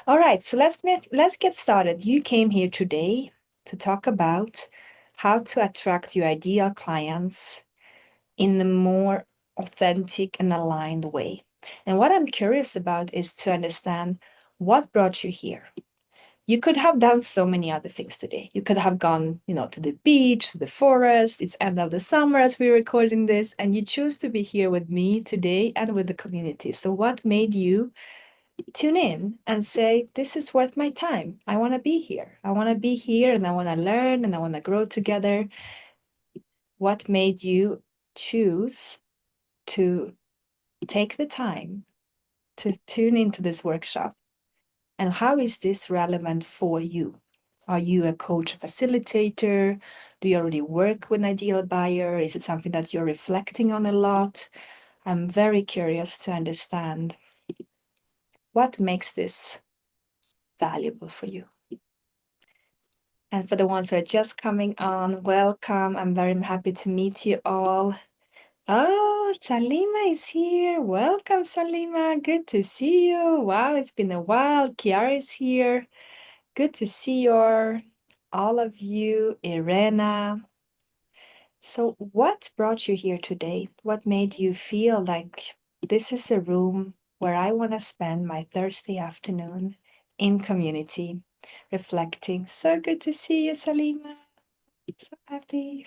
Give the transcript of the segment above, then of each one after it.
All right, so let's get started. You came here today to talk about how to attract your ideal clients in a more authentic and aligned way. And what I'm curious about is to understand what brought you here. You could have done so many other things today. You could have gone, to the beach, to the forest. It's end of the summer as we're recording this, and you choose to be here with me today and with the community. So what made you tune in and say, this is worth my time. I want to be here. I want to be here and I want to learn and I want to grow together. What made you choose to take the time to tune into this workshop? And how is this relevant for you? Are you a coach facilitator? Do you already work with an ideal buyer? Is it something that you're reflecting on a lot? I'm very curious to understand what makes this valuable for you. And for the ones who are just coming on, welcome. I'm very happy to meet you all. Oh, Salima is here. Welcome, Salima. Good to see you. Wow, it's been a while. Kiara is here. Good to see all of you. Irena. So, what brought you here today? What made you feel like this is a room where I want to spend my Thursday afternoon in community, reflecting? So good to see you, Salima. So happy.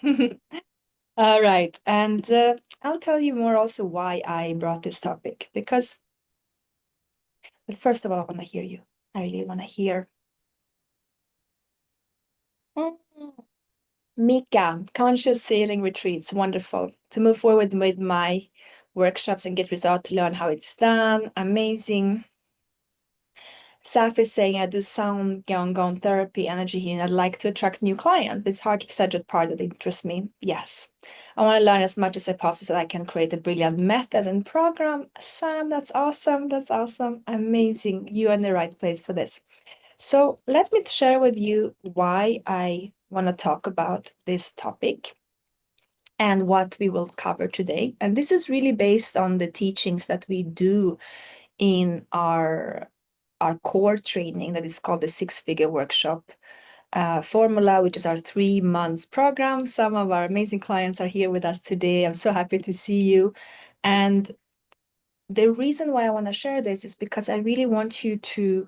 All right. And I'll tell you more also why I brought this topic. But first of all, I want to hear you. I really want to hear. Mm. Mika, conscious sailing retreats, wonderful. To move forward with my workshops and get results, to learn how it's done, amazing. Saf is saying I do sound gone therapy, energy healing. I'd like to attract new clients. It's hard to decide what part that interests me. Yes. I want to learn as much as I possibly so that I can create a brilliant method and program. Sam, that's awesome. That's awesome. Amazing. You're in the right place for this. So let me share with you why I want to talk about this topic and what we will cover today. And this is really based on the teachings that we do in our core training that is called the Six-Figure Workshop Formula, which is our 3 months program. Some of our amazing clients are here with us today. I'm so happy to see you. And the reason why I want to share this is because I really want you to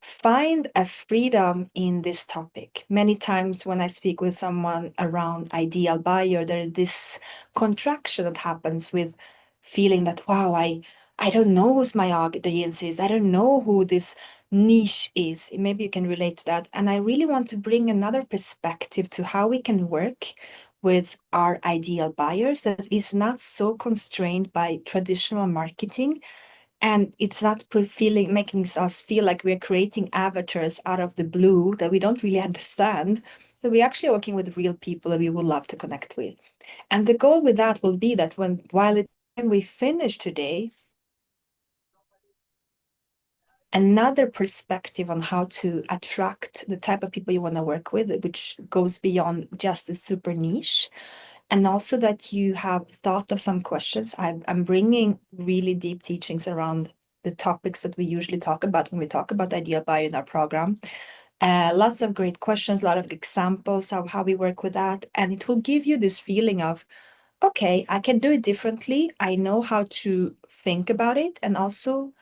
find a freedom in this topic. Many times when I speak with someone around ideal buyer, there is this contraction that happens with feeling that, wow, I don't know who's my audience is. I don't know who this niche is. Maybe you can relate to that. And I really want to bring another perspective to how we can work with our ideal buyers that is not so constrained by traditional marketing, and it's not making us feel like we're creating avatars out of the blue that we don't really understand, that we're actually working with real people that we would love to connect with. And the goal with that will be that while the time we finish today, another perspective on how to attract the type of people you want to work with, which goes beyond just a super niche. And also that you have thought of some questions. I'm bringing really deep teachings around the topics that we usually talk about when we talk about ideal buyer in our program. Lots of great questions, a lot of examples of how we work with that. And it will give you this feeling of, okay, I can do it differently. I know how to think about it. And also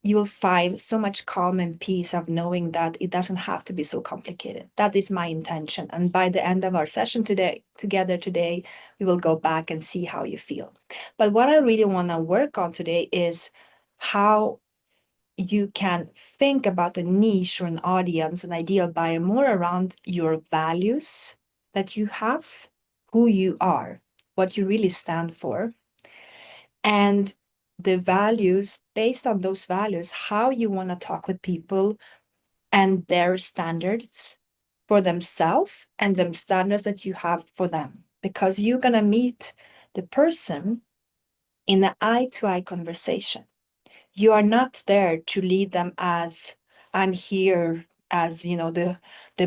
you will find so much calm and peace of knowing that it doesn't have to be so complicated. That is my intention. And by the end of our session together today, we will go back and see how you feel. But what I really want to work on today is how you can think about a niche or an audience, an ideal buyer, more around your values that you have, who you are, what you really stand for, and the values, based on those values, how you want to talk with people and their standards for themselves and the standards that you have for them. Because you're going to meet the person in an eye-to-eye conversation. You are not there to lead them as, I'm here as, the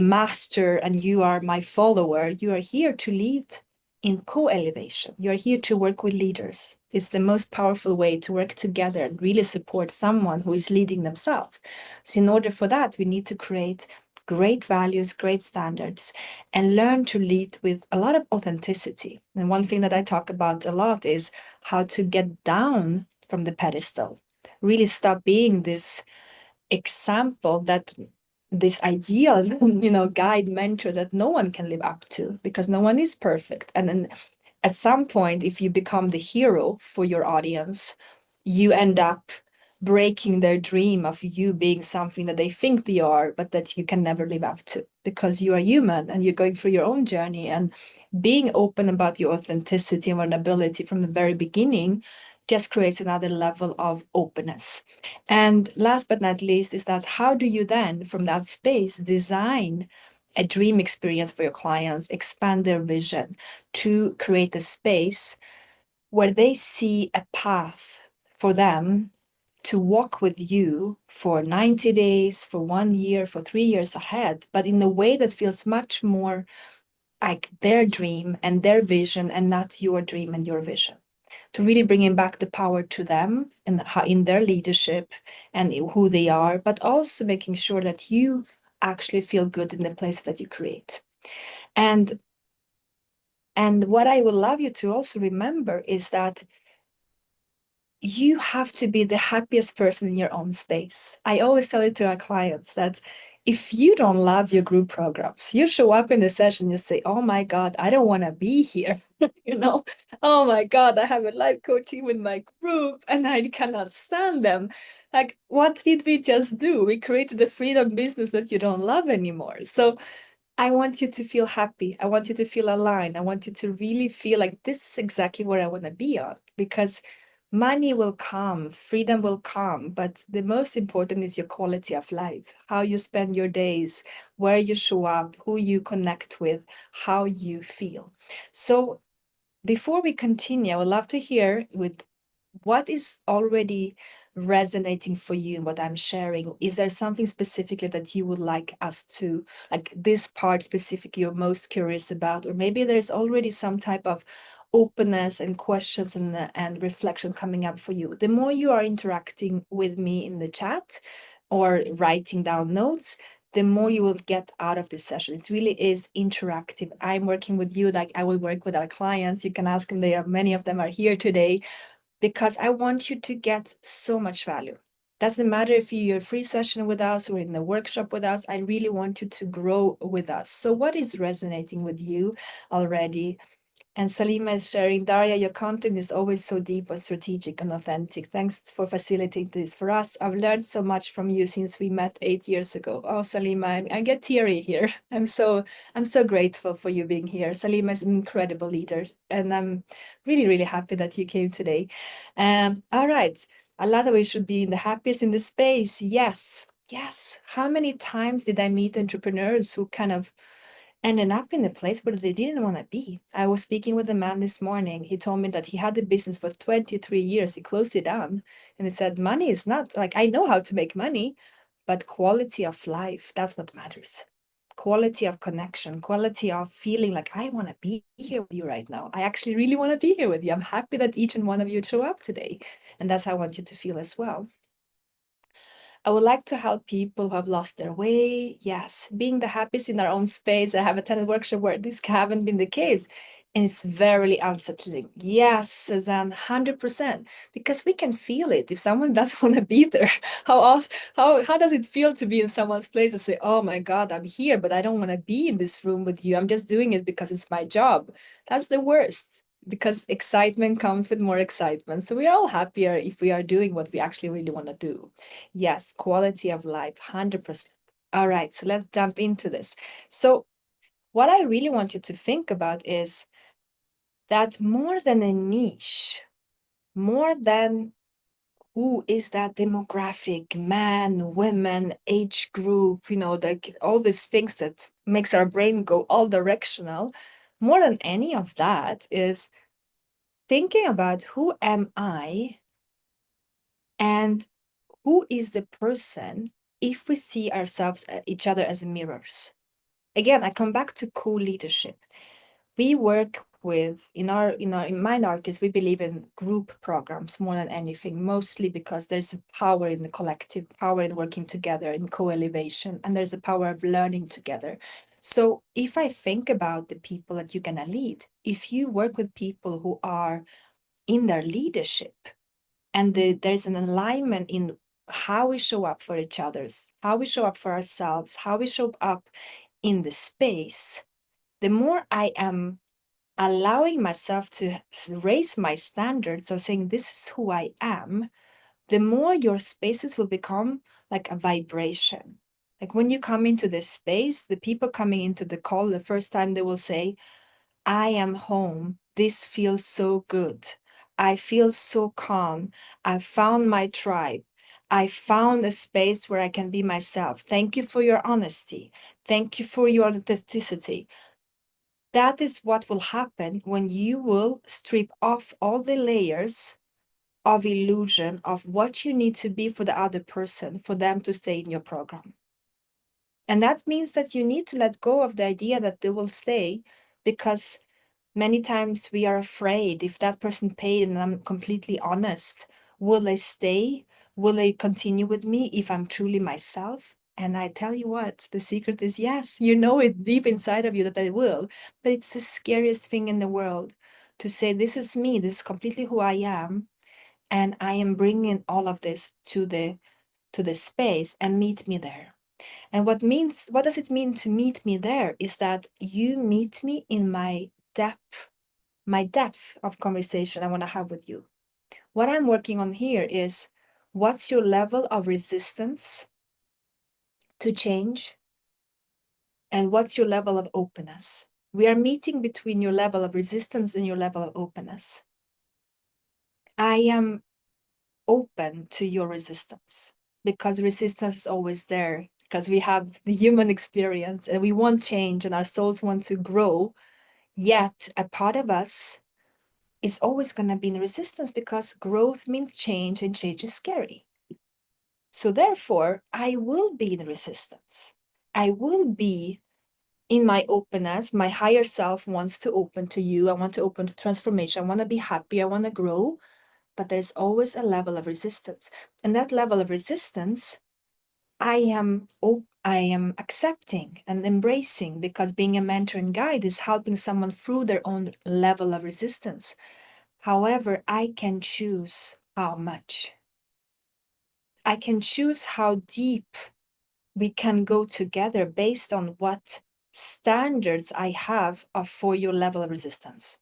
master and you are my follower. You are here to lead in co-elevation. You're here to work with leaders. It's the most powerful way to work together and really support someone who is leading themselves. So in order for that, we need to create great values, great standards, and learn to lead with a lot of authenticity. And one thing that I talk about a lot is how to get down from the pedestal, really stop being this example, that this ideal guide, mentor that no one can live up to, because no one is perfect. And then at some point, if you become the hero for your audience, you end up breaking their dream of you being something that they think they are, but that you can never live up to, because you are human and you're going through your own journey. And being open about your authenticity and vulnerability from the very beginning just creates another level of openness. And last but not least is that how do you then, from that space, design a dream experience for your clients, expand their vision to create a space where they see a path for them to walk with you for 90 days, for 1 year, for 3 years ahead, but in a way that feels much more like their dream and their vision and not your dream and your vision, to really bringing back the power to them and how in their leadership and who they are, but also making sure that you actually feel good in the place that you create. And what I would love you to also remember is that you have to be the happiest person in your own space. I always tell it to our clients that if you don't love your group programs, you show up in the session, you say, oh my God, I don't want to be here. Oh my God, I have a life coaching with my group and I cannot stand them. Like, what did we just do? We created a freedom business that you don't love anymore. So I want you to feel happy. I want you to feel aligned. I want you to really feel like this is exactly where I want to be on, because money will come, freedom will come, but the most important is your quality of life, how you spend your days, where you show up, who you connect with, how you feel. So before we continue, I would love to hear with what is already resonating for you in what I'm sharing. Is there something specifically that you would like us to, like this part specifically you're most curious about, or maybe there's already some type of openness and questions and reflection coming up for you? The more you are interacting with me in the chat or writing down notes, the more you will get out of this session. It really is interactive. I'm working with you like I will work with our clients. You can ask them. Many of them are here today because I want you to get so much value. Doesn't matter if you're a free session with us or in a workshop with us. I really want you to grow with us. So what is resonating with you already? And Salima is sharing, Daria, your content is always so deep and strategic and authentic. Thanks for facilitating this for us. I've learned so much from you since we met 8 years ago. Oh, Salima, I get teary here. I'm so grateful for you being here. Salima is an incredible leader, and I'm really, really happy that you came today. All right. A lot of us should be in the happiest in the space. Yes. Yes. How many times did I meet entrepreneurs who kind of ended up in a place where they didn't want to be? I was speaking with a man this morning. He told me that he had a business for 23 years. He closed it down. And he said, money is not like, I know how to make money, but quality of life, that's what matters. Quality of connection, quality of feeling like I want to be here with you right now. I actually really want to be here with you. I'm happy that each and one of you show up today. And that's how I want you to feel as well. I would like to help people who have lost their way. Yes, being the happiest in our own space. I have attended workshop where this haven't been the case. And it's very unsettling. Yes, Suzanne, 100%. Because we can feel it. If someone doesn't want to be there, how does it feel to be in someone's place and say, oh my God, I'm here, but I don't want to be in this room with you. I'm just doing it because it's my job. That's the worst, because excitement comes with more excitement. So we're all happier if we are doing what we actually really want to do. Yes, quality of life, 100%. All right, so let's jump into this. So what I really want you to think about is that more than a niche, more than who is that demographic, man, women, age group, like all these things that makes our brain go all directional, more than any of that is thinking about who am I and who is the person if we see ourselves, each other as mirrors. Again, I come back to co-leadership. We work with, in Mind Artists, we believe in group programs more than anything, mostly because there's a power in the collective, power in working together, in co-elevation, and there's a power of learning together. So if I think about the people that you're gonna lead, if you work with people who are in their leadership, and there's an alignment in how we show up for each other's, how we show up for ourselves, how we show up in the space, the more I am allowing myself to raise my standards of saying, this is who I am, the more your spaces will become like a vibration. Like when you come into this space, the people coming into the call, the first time they will say, I am home. This feels so good. I feel so calm. I found my tribe. I found a space where I can be myself. Thank you for your honesty. Thank you for your authenticity. That is what will happen when you will strip off all the layers of illusion of what you need to be for the other person for them to stay in your program. And that means that you need to let go of the idea that they will stay, because many times we are afraid, if that person paid and I'm completely honest, will they stay? Will they continue with me if I'm truly myself? And I tell you what, the secret is yes, you know it deep inside of you that they will. But it's the scariest thing in the world to say, this is me, this is completely who I am. And I am bringing all of this to the space, and meet me there. And what does it mean to meet me there is that you meet me in my depth of conversation I want to have with you. What I'm working on here is, what's your level of resistance to change? And what's your level of openness? We are meeting between your level of resistance and your level of openness. I am open to your resistance, because resistance is always there, because we have the human experience and we want change and our souls want to grow. Yet a part of us is always going to be in resistance, because growth means change, and change is scary. So therefore, I will be in resistance. I will be in my openness. My higher self wants to open to you. I want to open to transformation. I want to be happy. I want to grow. But there's always a level of resistance. And that level of resistance, I am accepting and embracing, because being a mentor and guide is helping someone through their own level of resistance. However, I can choose how much. I can choose how deep we can go together based on what standards I have for your level of resistance.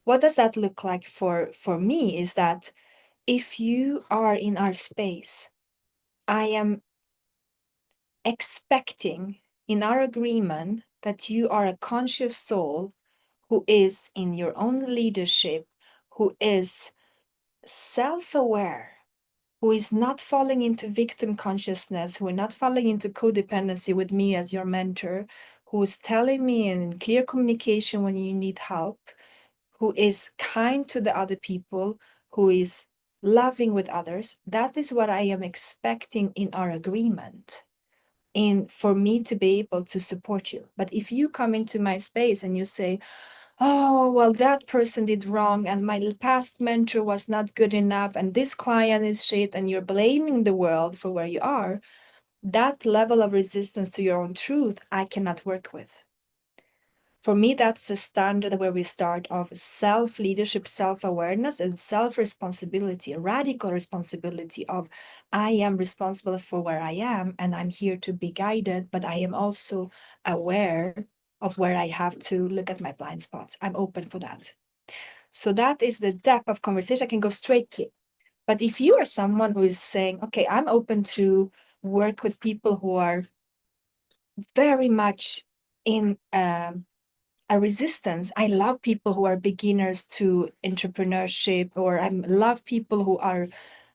What does that look like for me is that if you are in our space, I am expecting in our agreement that you are a conscious soul who is in your own leadership, who is self-aware, who is not falling into victim consciousness, who is not falling into codependency with me as your mentor, who is telling me in clear communication when you need help, who is kind to the other people, who is loving with others. That is what I am expecting in our agreement, in for me to be able to support you. But if you come into my space and you say, oh, well, that person did wrong, and my past mentor was not good enough, and this client is shit, and you're blaming the world for where you are, that level of resistance to your own truth, I cannot work with. For me, that's a standard where we start off self-leadership, self-awareness, and self-responsibility, a radical responsibility of, I am responsible for where I am, and I'm here to be guided, but I am also aware of where I have to look at my blind spots. I'm open for that. So that is the depth of conversation I can go straight to. But if you are someone who is saying, okay, I'm open to work with people who are very much in a resistance. I love people who are beginners to entrepreneurship, or I love people who are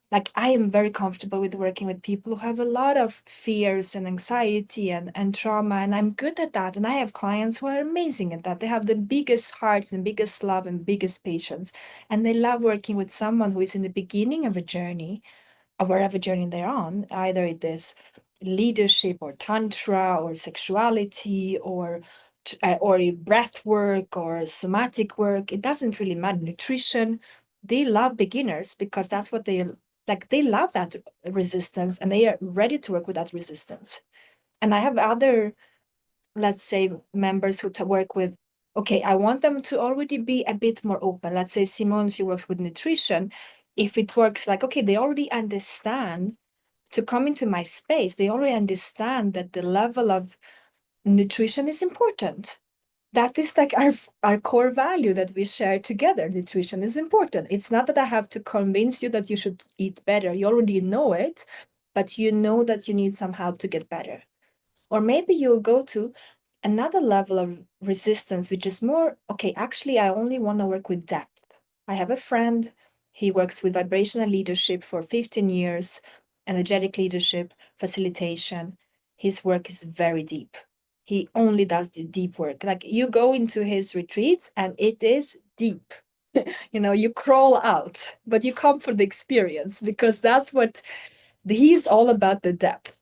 like, I am very comfortable with working with people who have a lot of fears and anxiety and trauma, and I'm good at that. And I have clients who are amazing at that. They have the biggest hearts and biggest love and biggest patience, and they love working with someone who is in the beginning of a journey, or wherever journey they're on, either it is leadership or tantra or sexuality or or breath work or somatic work. It doesn't really matter. Nutrition, they love beginners because that's what they like. They love that resistance and they are ready to work with that resistance. And I have other, let's say, members who work with, okay, I want them to already be a bit more open. Let's say Simone, she works with nutrition. If it works like, okay, they already understand to come into my space, they already understand that the level of nutrition is important. That is like our core value that we share together. Nutrition is important. It's not that I have to convince you that you should eat better. You already know it, but you know that you need some help to get better. Or maybe you'll go to another level of resistance, which is more, okay, actually, I only want to work with depth. I have a friend, he works with vibrational leadership for 15 years, energetic leadership, facilitation. His work is very deep. He only does the deep work. Like you go into his retreats and it is deep. You crawl out, but you come for the experience because that's what he's all about, the depth.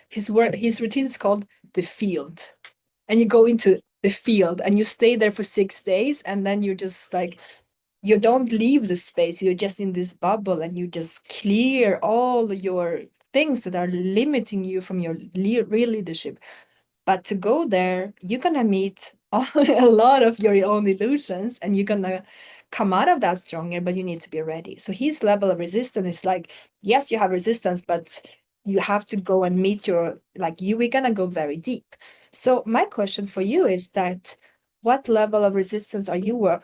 His routine is called the field, and you go into the field and you stay there for 6 days, and then you're just like, you don't leave the space, you're just in this bubble and you just clear all your things that are limiting you from your real leadership. But to go there, you're gonna meet a lot of your own illusions and you're gonna come out of that stronger, but you need to be ready. So his level of resistance is like, yes, you have resistance, but you have to go and meet we're gonna go very deep. So my question for you is that what level of resistance are you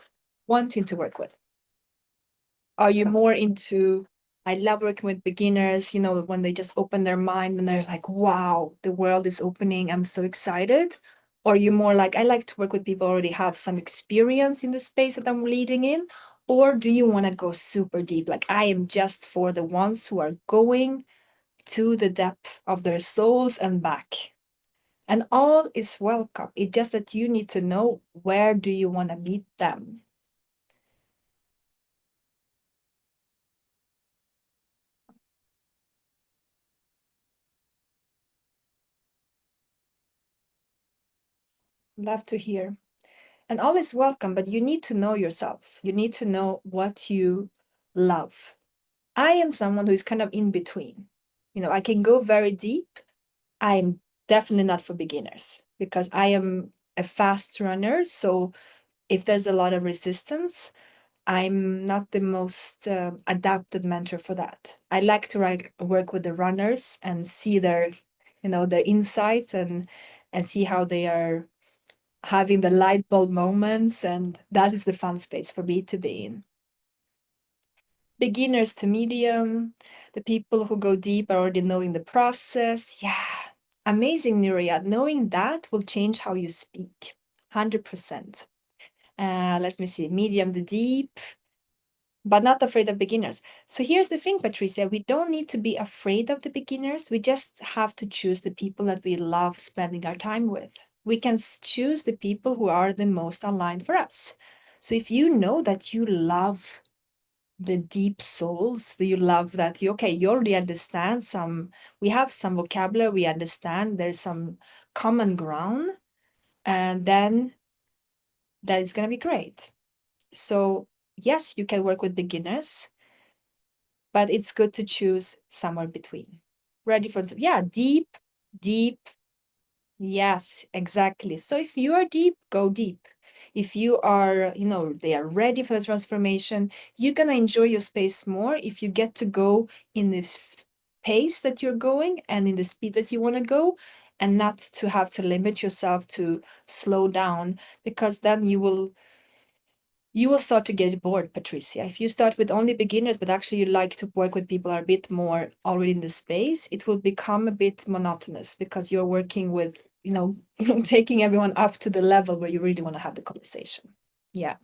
wanting to work with? Are you more into, I love working with beginners, when they just open their mind and they're like, wow, the world is opening, I'm so excited? Or are you more like, I like to work with people who already have some experience in the space that I'm leading in? Or do you want to go super deep? Like, I am just for the ones who are going to the depth of their souls and back. And all is welcome. It's just that you need to know, where do you want to meet them? Love to hear. And all is welcome, but you need to know yourself. You need to know what you love. I am someone who is kind of in between. I can go very deep. I'm definitely not for beginners because I am a fast runner. So if there's a lot of resistance, I'm not the most adapted mentor for that. I like to work with the runners and see their insights and see how they are having the light bulb moments, and that is the fun space for me to be in. Beginners to medium, the people who go deep are already knowing the process. Yeah, amazing, Nuria. Knowing that will change how you speak, 100%. Let me see, medium to deep, but not afraid of beginners. So here's the thing, Patricia, we don't need to be afraid of the beginners. We just have to choose the people that we love spending our time with. We can choose the people who are the most aligned for us. So if you know that you love the deep souls, that you love that, you already understand we have some vocabulary, we understand there's some common ground, and then that is going to be great. So yes, you can work with beginners, but it's good to choose somewhere between. Ready for, yeah, deep, deep. Yes, exactly. So if you are deep, go deep. If you are, they are ready for the transformation, you're going to enjoy your space more if you get to go in the pace that you're going and in the speed that you want to go, and not to have to limit yourself to slow down, because then you will start to get bored, Patricia. If you start with only beginners, but actually you like to work with people who are a bit more already in the space, it will become a bit monotonous because you're working with, taking everyone up to the level where you really want to have the conversation. Yeah.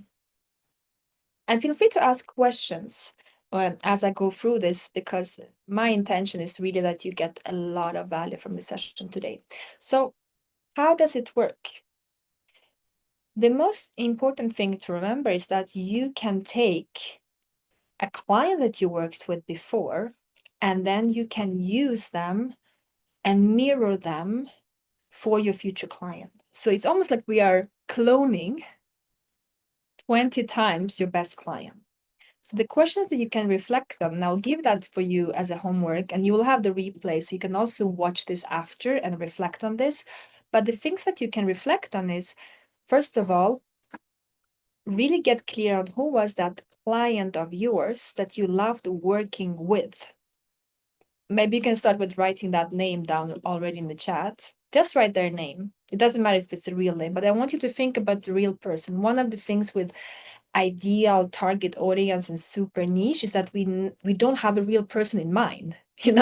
And feel free to ask questions as I go through this, because my intention is really that you get a lot of value from the session today. So how does it work? The most important thing to remember is that you can take a client that you worked with before, and then you can use them and mirror them for your future client. So it's almost like we are cloning 20 times your best client. So the questions that you can reflect on, and I'll give that for you as a homework, and you will have the replay, so you can also watch this after and reflect on this. But the things that you can reflect on is, first of all, really get clear on who was that client of yours that you loved working with. Maybe you can start with writing that name down already in the chat. Just write their name. It doesn't matter if it's a real name, but I want you to think about the real person. One of the things with ideal target audience and super niche is that we don't have a real person in mind, and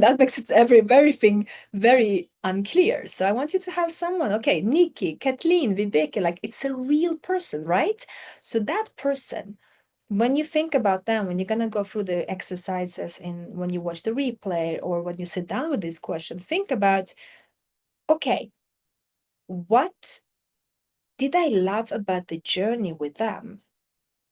that makes it everything very unclear. So I want you to have someone, okay, Nikki, Kathleen, Viveke, like it's a real person, right? So that person, when you think about them, when you're going to go through the exercises in when you watch the replay or when you sit down with this question, think about, okay, what did I love about the journey with them?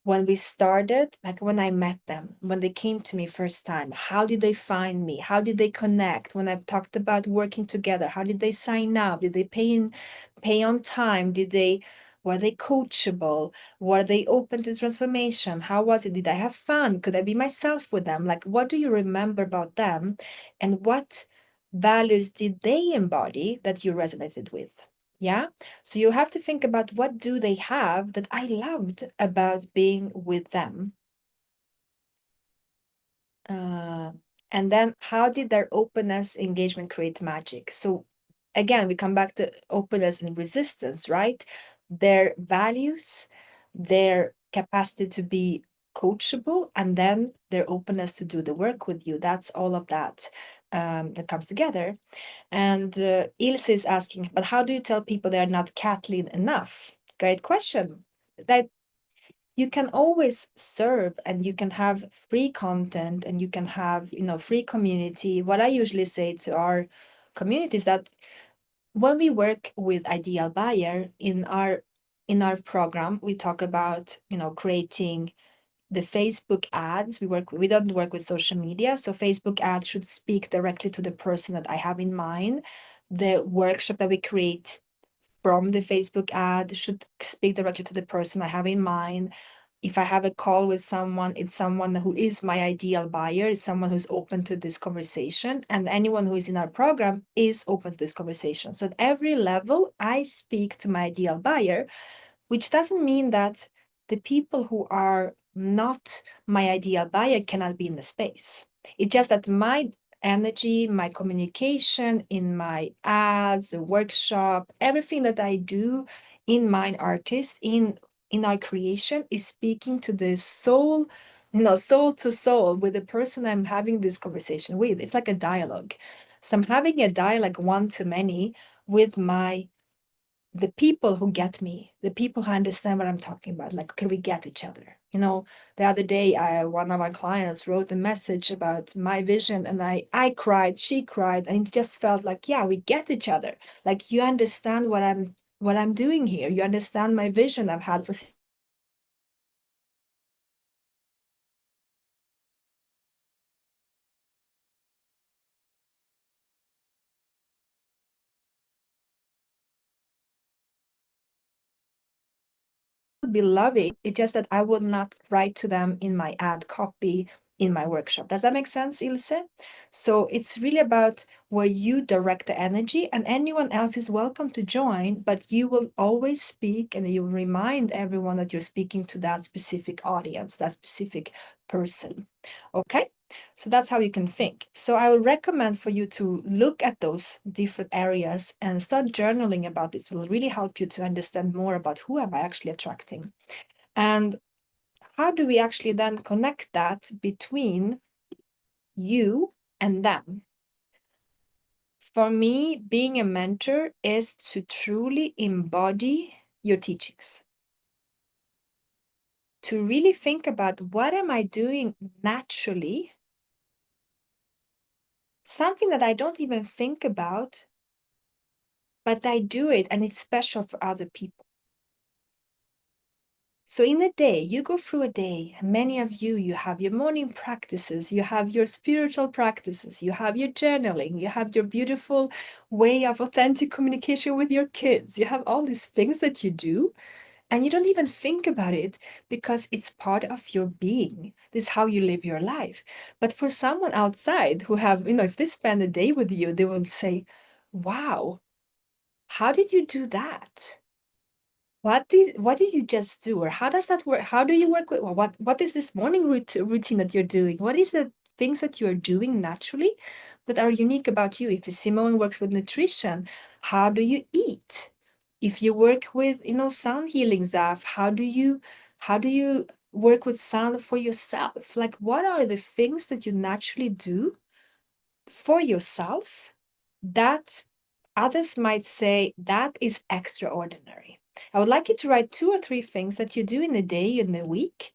When we started, like when I met them, when they came to me first time, how did they find me? How did they connect? When I've talked about working together, how did they sign up? Did they pay on time? Were they coachable? Were they open to transformation? How was it? Did I have fun? Could I be myself with them? Like, what do you remember about them? And what values did they embody that you resonated with? Yeah. So you have to think about, what do they have that I loved about being with them? And then how did their openness, engagement create magic? So again, we come back to openness and resistance, right? Their values, their capacity to be coachable, and then their openness to do the work with you. That's all of that that comes together. And Ilse is asking, but how do you tell people they are not Kathleen enough? Great question. That you can always serve, and you can have free content, and you can have, free community. What I usually say to our community is that when we work with ideal buyer in our program, we talk about, creating the Facebook ads. We don't work with social media, so Facebook ads should speak directly to the person that I have in mind. The workshop that we create from the Facebook ad should speak directly to the person I have in mind. If I have a call with someone, it's someone who is my ideal buyer, it's someone who's open to this conversation, and anyone who is in our program is open to this conversation. So at every level, I speak to my ideal buyer, which doesn't mean that the people who are not my ideal buyer cannot be in the space. It's just that my energy, my communication in my ads, the workshop, everything that I do in Mind Artist, in our creation, is speaking to the soul, soul to soul with the person I'm having this conversation with. It's like a dialogue. So I'm having a dialogue one to many with the people who get me, the people who understand what I'm talking about. Like, okay, we get each other. The other day, one of my clients wrote a message about my vision, and I cried, she cried, and it just felt like, yeah, we get each other. Like, you understand what I'm doing here. You understand my vision I've had for be loving. It's just that I will not write to them in my ad copy in my workshop. Does that make sense, Ilse? So it's really about where you direct the energy, and anyone else is welcome to join, but you will always speak, and you will remind everyone that you're speaking to that specific audience, that specific person. Okay? So that's how you can think. So I would recommend for you to look at those different areas and start journaling about this. It will really help you to understand more about who am I actually attracting. And how do we actually then connect that between you and them? For me, being a mentor is to truly embody your teachings, to really think about, what am I doing naturally, something that I don't even think about, but I do it and it's special for other people. So in a day, you go through a day, and many of you, you have your morning practices, you have your spiritual practices, you have your journaling, you have your beautiful way of authentic communication with your kids. You have all these things that you do, and you don't even think about it because it's part of your being. This is how you live your life. But for someone outside who have, if they spend a day with you, they will say, wow, how did you do that? What did you just do? Or how does that work? How do you work with what is this morning routine that you're doing? What is the things that you're doing naturally that are unique about you? If Simone works with nutrition, how do you eat? If you work with, sound healing, Zaf, how do you work with sound for yourself? Like, what are the things that you naturally do for yourself that others might say that is extraordinary? I would like you to write 2 or 3 things that you do in a day, in a week,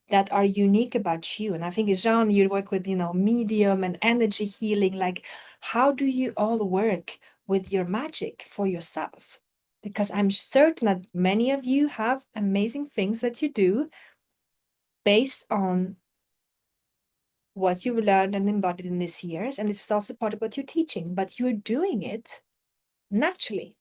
that are unique about you. And I think, Jean, you work with, medium and energy healing. Like, how do you all work with your magic for yourself? Because I'm certain that many of you have amazing things that you do based on what you've learned and embodied in these years. And it's also part of what you're teaching, but you're doing it naturally.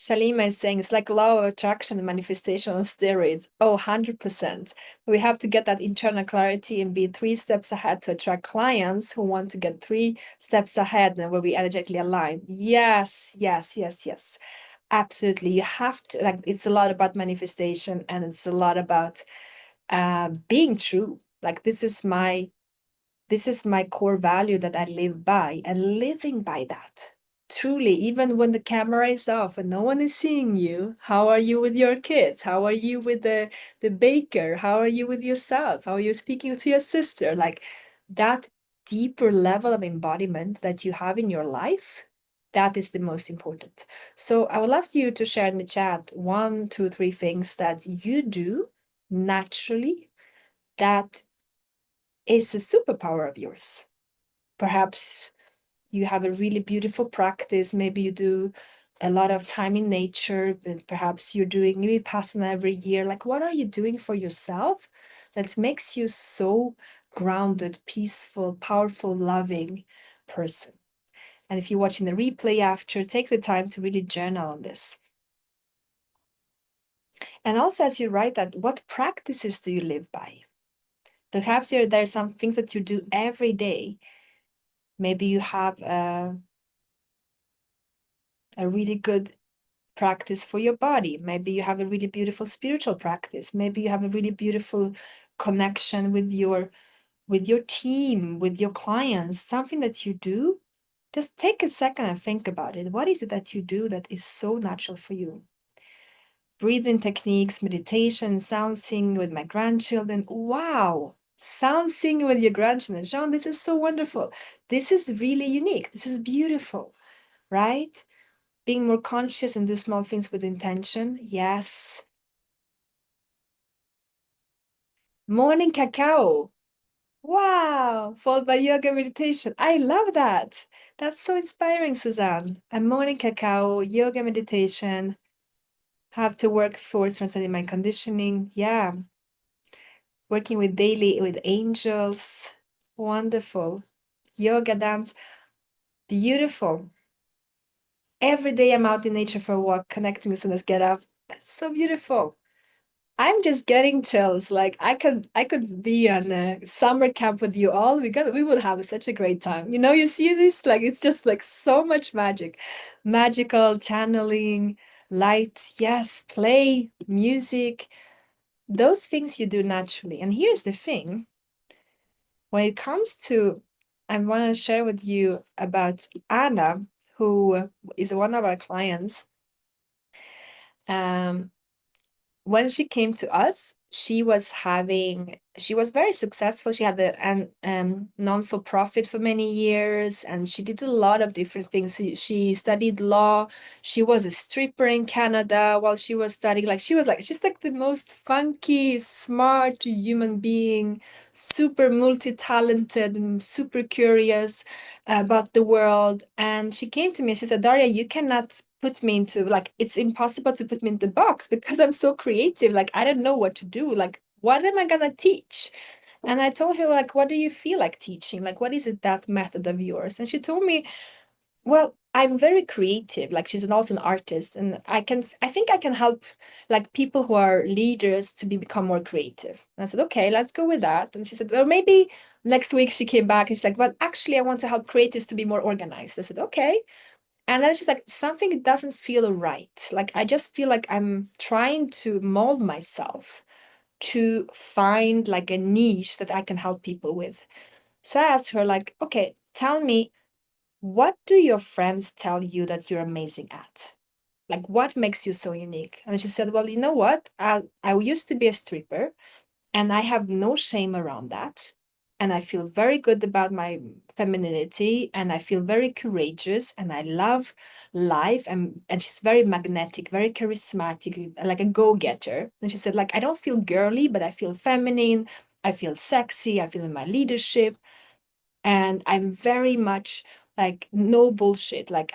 Salima is saying it's like law of attraction and manifestation on steroids. Oh, 100%. We have to get that internal clarity and be 3 steps ahead to attract clients who want to get 3 steps ahead and where we energetically align. Yes, yes, yes, yes. Absolutely. You have to, like, it's a lot about manifestation and it's a lot about being true. Like, this is my core value that I live by, and living by that. Truly, even when the camera is off and no one is seeing you, how are you with your kids? How are you with the baker? How are you with yourself? How are you speaking to your sister? Like, that deeper level of embodiment that you have in your life, that is the most important. So I would love you to share in the chat 1, 2, 3 things that you do naturally that is a superpower of yours. Perhaps you have a really beautiful practice. Maybe you do a lot of time in nature, but perhaps you're doing Vipassana every year. Like, what are you doing for yourself that makes you so grounded, peaceful, powerful, loving person? And if you're watching the replay after, take the time to really journal on this. And also, as you write that, what practices do you live by? Perhaps there are some things that you do every day. Maybe you have a really good practice for your body. Maybe you have a really beautiful spiritual practice. Maybe you have a really beautiful connection with your team, with your clients, something that you do. Just take a second and think about it. What is it that you do that is so natural for you? Breathing techniques, meditation, sound singing with my grandchildren. Wow! Sound singing with your grandchildren. Jean, this is so wonderful. This is really unique. This is beautiful, right? Being more conscious and do small things with intention. Yes. Morning cacao. Wow. Followed by yoga meditation. I love that. That's so inspiring, Suzanne. A morning cacao, yoga meditation. Have to work for transcending my conditioning. Yeah. Working with daily with angels. Wonderful. Yoga dance. Beautiful. Every day I'm out in nature for a walk, connecting with someone. Get up. That's so beautiful. I'm just getting chills. Like, I could be on a summer camp with you all. We would have such a great time. You see this? Like, it's just like so much magic. Magical channeling, light, yes, play, music, those things you do naturally. And here's the thing. When it comes to, I want to share with you about Anna, who is one of our clients. When she came to us, she was very successful. She had a non-for-profit for many years, and she did a lot of different things. She studied law. She was a stripper in Canada while she was studying. Like, she's like the most funky, smart human being, super multi-talented and super curious about the world. And she came to me and she said, Daria, you cannot put me into, like, it's impossible to put me in the box because I'm so creative. Like, I don't know what to do. Like, what am I gonna teach? And I told her, like, what do you feel like teaching? Like, what is it, that method of yours? And she told me, well, I'm very creative. Like, she's also an artist, and I think I can help, like, people who are leaders to become more creative. And I said, okay, let's go with that. And she said, well, maybe next week. She came back and she's like, well, actually, I want to help creatives to be more organized. I said, okay. And then she's like, something doesn't feel right. Like, I just feel like I'm trying to mold myself to find like a niche that I can help people with. So I asked her, like, okay, tell me, what do your friends tell you that you're amazing at? Like, what makes you so unique? And she said, well, you know what? I used to be a stripper, and I have no shame around that. And I feel very good about my femininity, and I feel very courageous, and I love life. And she's very magnetic, very charismatic, like a go-getter. And she said, like, I don't feel girly, but I feel feminine. I feel sexy. I feel in my leadership. And I'm very much like no bullshit. Like,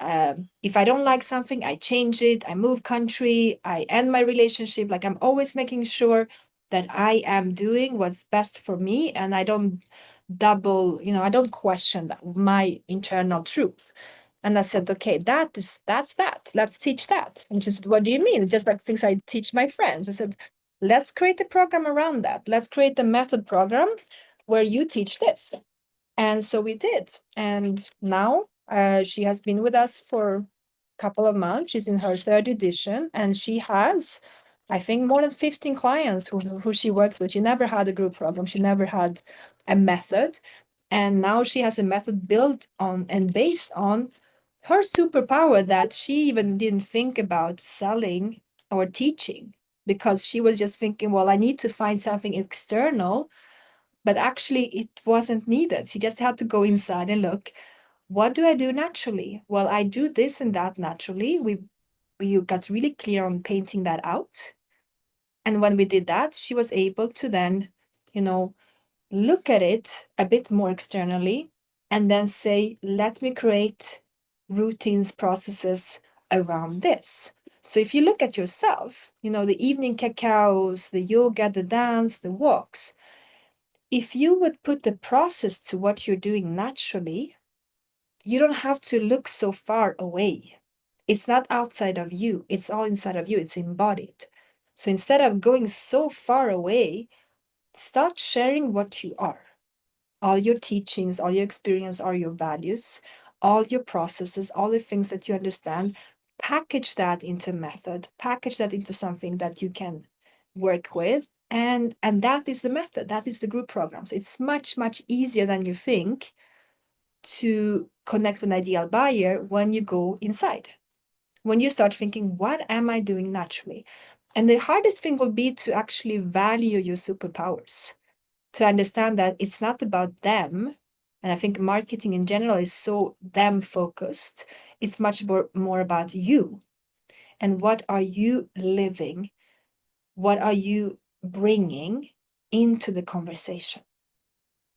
if I don't like something, I change it. I move country. I end my relationship. Like, I'm always making sure that I am doing what's best for me, and I don't double, I don't question my internal truth. And I said, okay, that's that. Let's teach that. And she said, what do you mean? It's just like things I teach my friends. I said, let's create a program around that. Let's create a method program where you teach this. And so we did. And now she has been with us for a couple of months. She's in her third edition, and she has, I think, more than 15 clients who she worked with. She never had a group program. She never had a method. And now she has a method built on and based on her superpower that she even didn't think about selling or teaching, because she was just thinking, well, I need to find something external, but actually it wasn't needed. She just had to go inside and look, what do I do naturally? Well, I do this and that naturally. We got really clear on painting that out. And when we did that, she was able to then, look at it a bit more externally, and then say, let me create routines, processes around this. So if you look at yourself, the evening cacaos, the yoga, the dance, the walks, if you would put the process to what you're doing naturally, you don't have to look so far away. It's not outside of you, it's all inside of you, it's embodied. So instead of going so far away, start sharing what you are. All your teachings, all your experience, all your values, all your processes, all the things that you understand, package that into a method, package that into something that you can work with. And that is the method, that is the group program. So it's much, much easier than you think to connect with an ideal buyer when you go inside, when you start thinking, what am I doing naturally? And the hardest thing will be to actually value your superpowers, to understand that it's not about them. And I think marketing in general is so them focused. It's much more about you. And what are you living? What are you bringing into the conversation?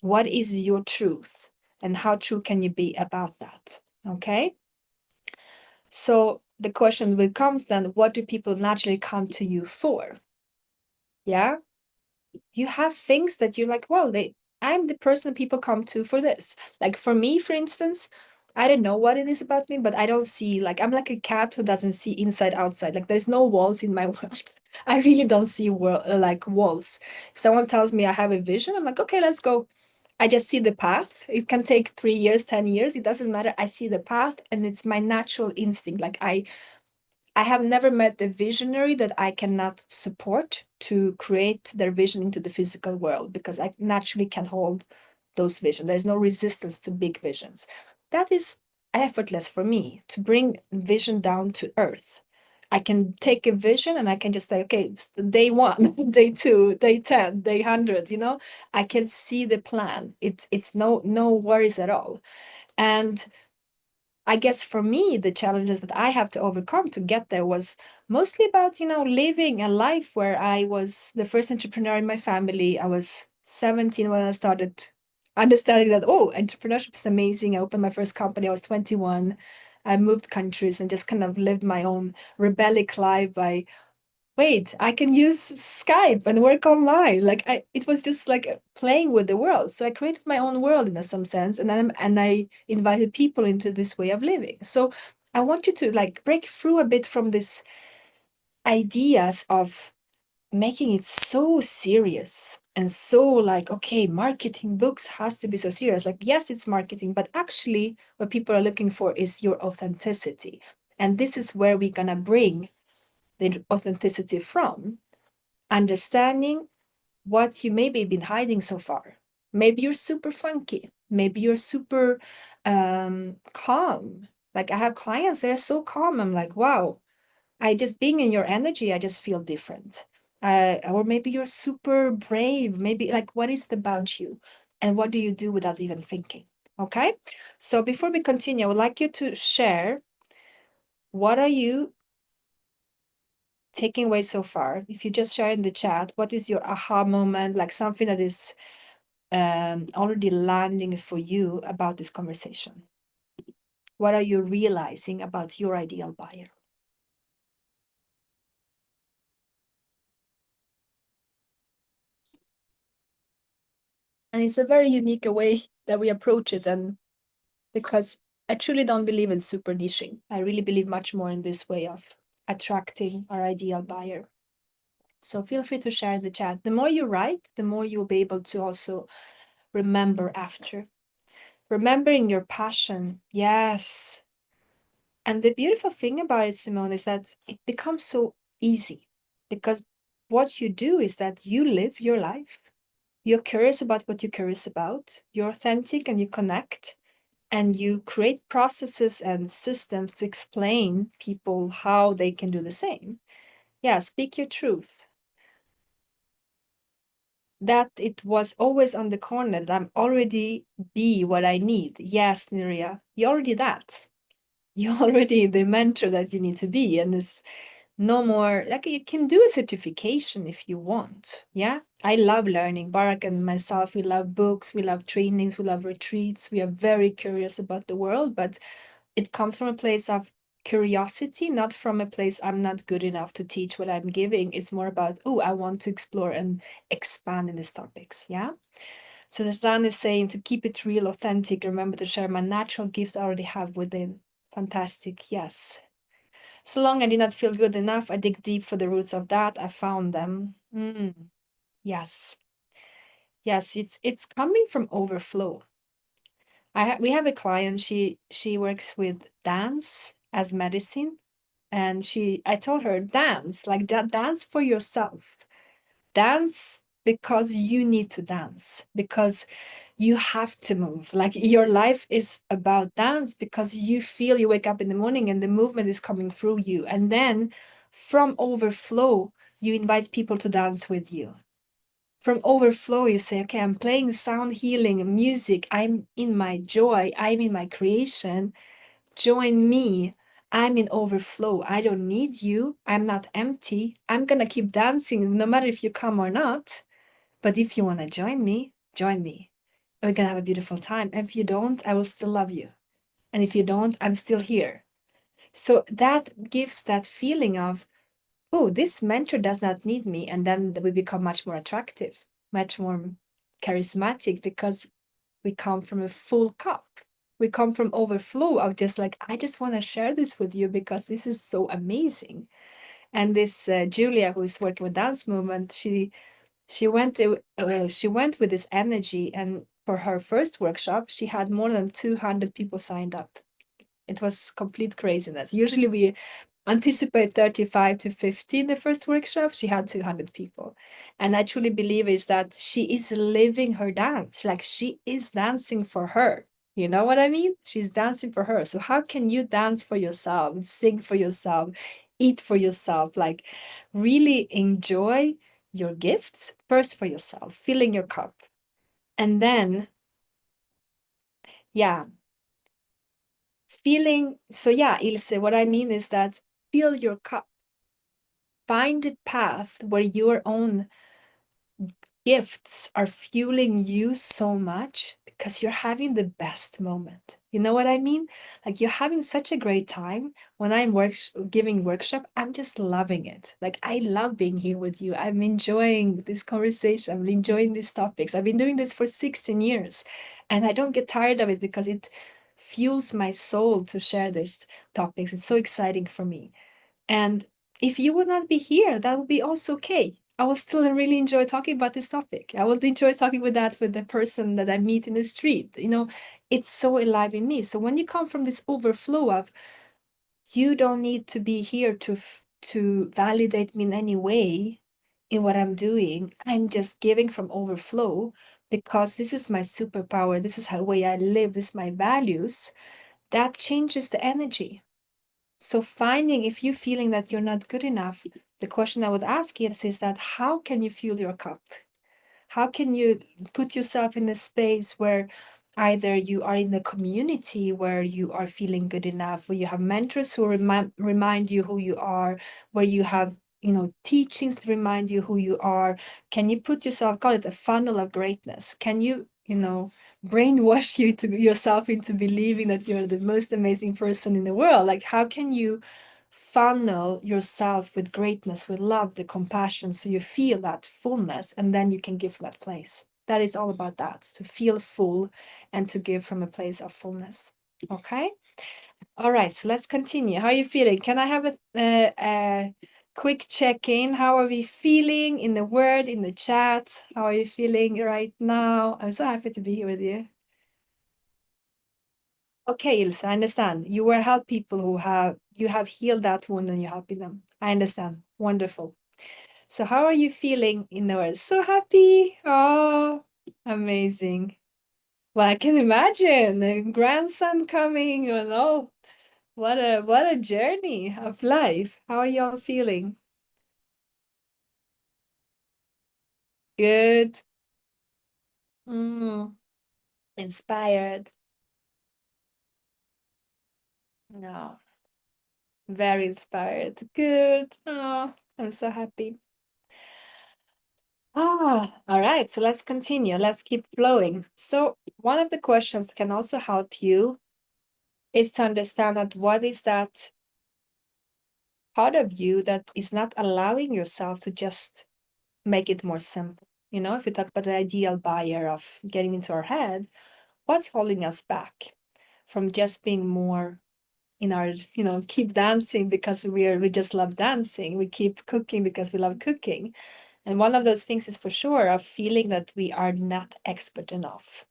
What is your truth? And how true can you be about that? Okay. So the question becomes then, what do people naturally come to you for? Yeah. You have things that you're like, well, I'm the person people come to for this. Like for me, for instance, I don't know what it is about me, but I don't see, like, I'm like a cat who doesn't see inside outside. Like there's no walls in my world. I really don't see like walls. If someone tells me I have a vision, I'm like, okay, let's go. I just see the path. It can take 3 years, 10 years. It doesn't matter. I see the path, and it's my natural instinct. Like I have never met a visionary that I cannot support to create their vision into the physical world, because I naturally can hold those visions. There's no resistance to big visions. That is effortless for me to bring vision down to earth. I can take a vision and I can just say, okay, day one, day two, day 10, day 100, I can see the plan. It's no worries at all. And I guess for me, the challenges that I have to overcome to get there was mostly about, living a life where I was the first entrepreneur in my family. I was 17 when I started understanding that, oh, entrepreneurship is amazing. I opened my first company. I was 21. I moved countries and just kind of lived my own rebellic life by, wait, I can use Skype and work online. Like it was just like playing with the world. So I created my own world in some sense, and I invited people into this way of living. So I want you to like break through a bit from this ideas of making it so serious and so like, okay, marketing books has to be so serious. Like, yes, it's marketing, but actually what people are looking for is your authenticity. And this is where we're gonna bring the authenticity from, understanding what you maybe been hiding so far. Maybe you're super funky. Maybe you're super calm. Like I have clients that are so calm. I'm like, wow, I just being in your energy, I just feel different. Or maybe you're super brave. Maybe like, what is it about you? And what do you do without even thinking? Okay. So before we continue, I would like you to share, what are you taking away so far? If you just share in the chat, what is your aha moment, like something that is already landing for you about this conversation? What are you realizing about your ideal buyer? And it's a very unique way that we approach it. And because I truly don't believe in super niching, I really believe much more in this way of attracting our ideal buyer. So feel free to share in the chat. The more you write, the more you'll be able to also remember after. Remembering your passion. Yes. And the beautiful thing about it, Simone, is that it becomes so easy because what you do is that you live your life. You're curious about what you're curious about. You're authentic and you connect and you create processes and systems to explain people how they can do the same. Yeah, speak your truth. That it was always on the corner that I'm already be what I need. Yes, Nuria, you're already that. You're already the mentor that you need to be. And there's no more, like you can do a certification if you want. Yeah. I love learning. Barak and myself, we love books, we love trainings, we love retreats. We are very curious about the world, but it comes from a place of curiosity, not from a place I'm not good enough to teach what I'm giving. It's more about, oh, I want to explore and expand in these topics. Yeah. So the Zan is saying to keep it real, authentic, remember to share my natural gifts I already have within. Fantastic. Yes. So long I did not feel good enough, I dig deep for the roots of that. I found them. Yes. Yes, it's coming from overflow. We have a client, she works with dance as medicine. And I told her, dance, like dance for yourself. Dance because you need to dance, because you have to move. Like your life is about dance because you feel you wake up in the morning and the movement is coming through you. And then from overflow, you invite people to dance with you. From overflow, you say, okay, I'm playing sound healing music. I'm in my joy. I'm in my creation. Join me. I'm in overflow. I don't need you. I'm not empty. I'm going to keep dancing no matter if you come or not. But if you want to join me, join me. And we're going to have a beautiful time. And if you don't, I will still love you. And if you don't, I'm still here. So that gives that feeling of, oh, this mentor does not need me. And then we become much more attractive, much more charismatic because we come from a full cup. We come from overflow of just like, I just want to share this with you because this is so amazing. And this Julia, who is working with dance movement, she went with this energy, and for her first workshop, she had more than 200 people signed up. It was complete craziness. Usually we anticipate 35 to 50 in the first workshop. She had 200 people. And I truly believe is that she is living her dance. Like she is dancing for her. You know what I mean? She's dancing for her. So how can you dance for yourself, sing for yourself, eat for yourself, like really enjoy your gifts first for yourself, filling your cup. And then, yeah, feeling. So yeah, Ilse, what I mean is that fill your cup. Find the path where your own gifts are fueling you so much because you're having the best moment. You know what I mean? Like you're having such a great time. When I'm giving workshop, I'm just loving it. Like I love being here with you. I'm enjoying this conversation. I'm enjoying these topics. I've been doing this for 16 years and I don't get tired of it because it fuels my soul to share these topics. It's so exciting for me. And if you would not be here, that would be also okay. I will still really enjoy talking about this topic. I will enjoy talking with the person that I meet in the street. You know, it's so alive in me. So when you come from this overflow of, you don't need to be here to validate me in any way in what I'm doing. I'm just giving from overflow because this is my superpower. This is how way I live. This is my values. That changes the energy. So finding if you're feeling that you're not good enough, the question I would ask is that how can you fill your cup? How can you put yourself in a space where either you are in a community where you are feeling good enough, where you have mentors who remind you who you are, where you have, you know, teachings to remind you who you are? Can you put yourself, call it a funnel of greatness? Can you, you know, brainwash yourself into believing that you're the most amazing person in the world? Like, how can you funnel yourself with greatness, with love, the compassion, so you feel that fullness and then you can give from that place? That is all about that, to feel full and to give from a place of fullness. Okay. All right, so let's continue. How are you feeling? Can I have a quick check-in? How are we feeling in the word, in the chat? How are you feeling right now? I'm so happy to be here with you. Okay, Ilse, I understand. You will help people who you have healed that wound and you're helping them. I understand. Wonderful. So how are you feeling in the world? So happy. Oh, amazing. Well, I can imagine the grandson coming and all. What a journey of life. How are y'all feeling? Good. Mm, inspired. No, very inspired. Good. Oh, I'm so happy. All right. So let's continue. Let's keep flowing. So one of the questions that can also help you is to understand that what is that part of you that is not allowing yourself to just make it more simple. You know, if we talk about the ideal buyer of getting into our head, what's holding us back from just being more in our, you know, keep dancing because we just love dancing. We keep cooking because we love cooking. And one of those things is for sure a feeling that we are not expert enough.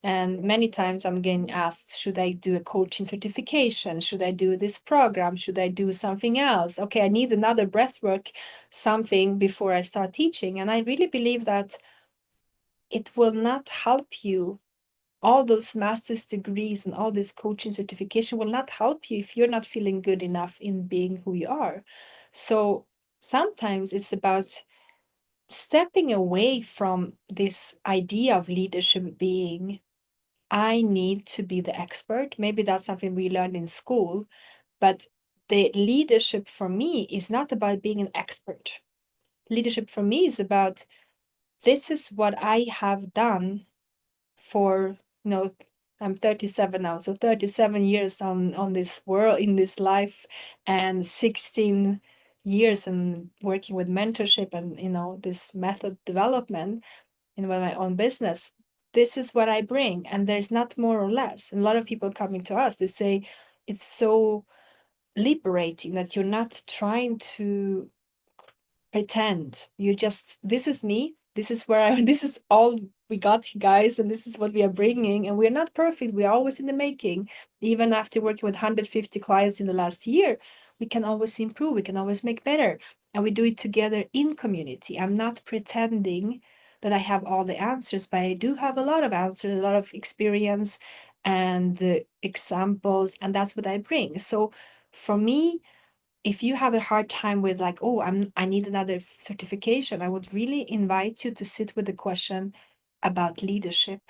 And many times I'm getting asked, should I do a coaching certification? Should I do this program? Should I do something else? Okay, I need another breathwork, something before I start teaching. And I really believe that it will not help you. All those master's degrees and all this coaching certification will not help you if you're not feeling good enough in being who you are. So sometimes it's about stepping away from this idea of leadership being, I need to be the expert. Maybe that's something we learned in school, but the leadership for me is not about being an expert. Leadership for me is about, this is what I have done for, you know, I'm 37 now, so 37 years on this world, in this life, and 16 years and working with mentorship and, you know, this method development in my own business. This is what I bring, and there's not more or less. And a lot of people coming to us, they say it's so liberating that you're not trying to pretend. You just, this is me. This is where I, this is all we got, guys, and this is what we are bringing. And we're not perfect. We are always in the making. Even after working with 150 clients in the last year, we can always improve. We can always make better. And we do it together in community. I'm not pretending that I have all the answers, but I do have a lot of answers, a lot of experience and examples, and that's what I bring. So for me, if you have a hard time with like, oh, I need another certification, I would really invite you to sit with the question about leadership.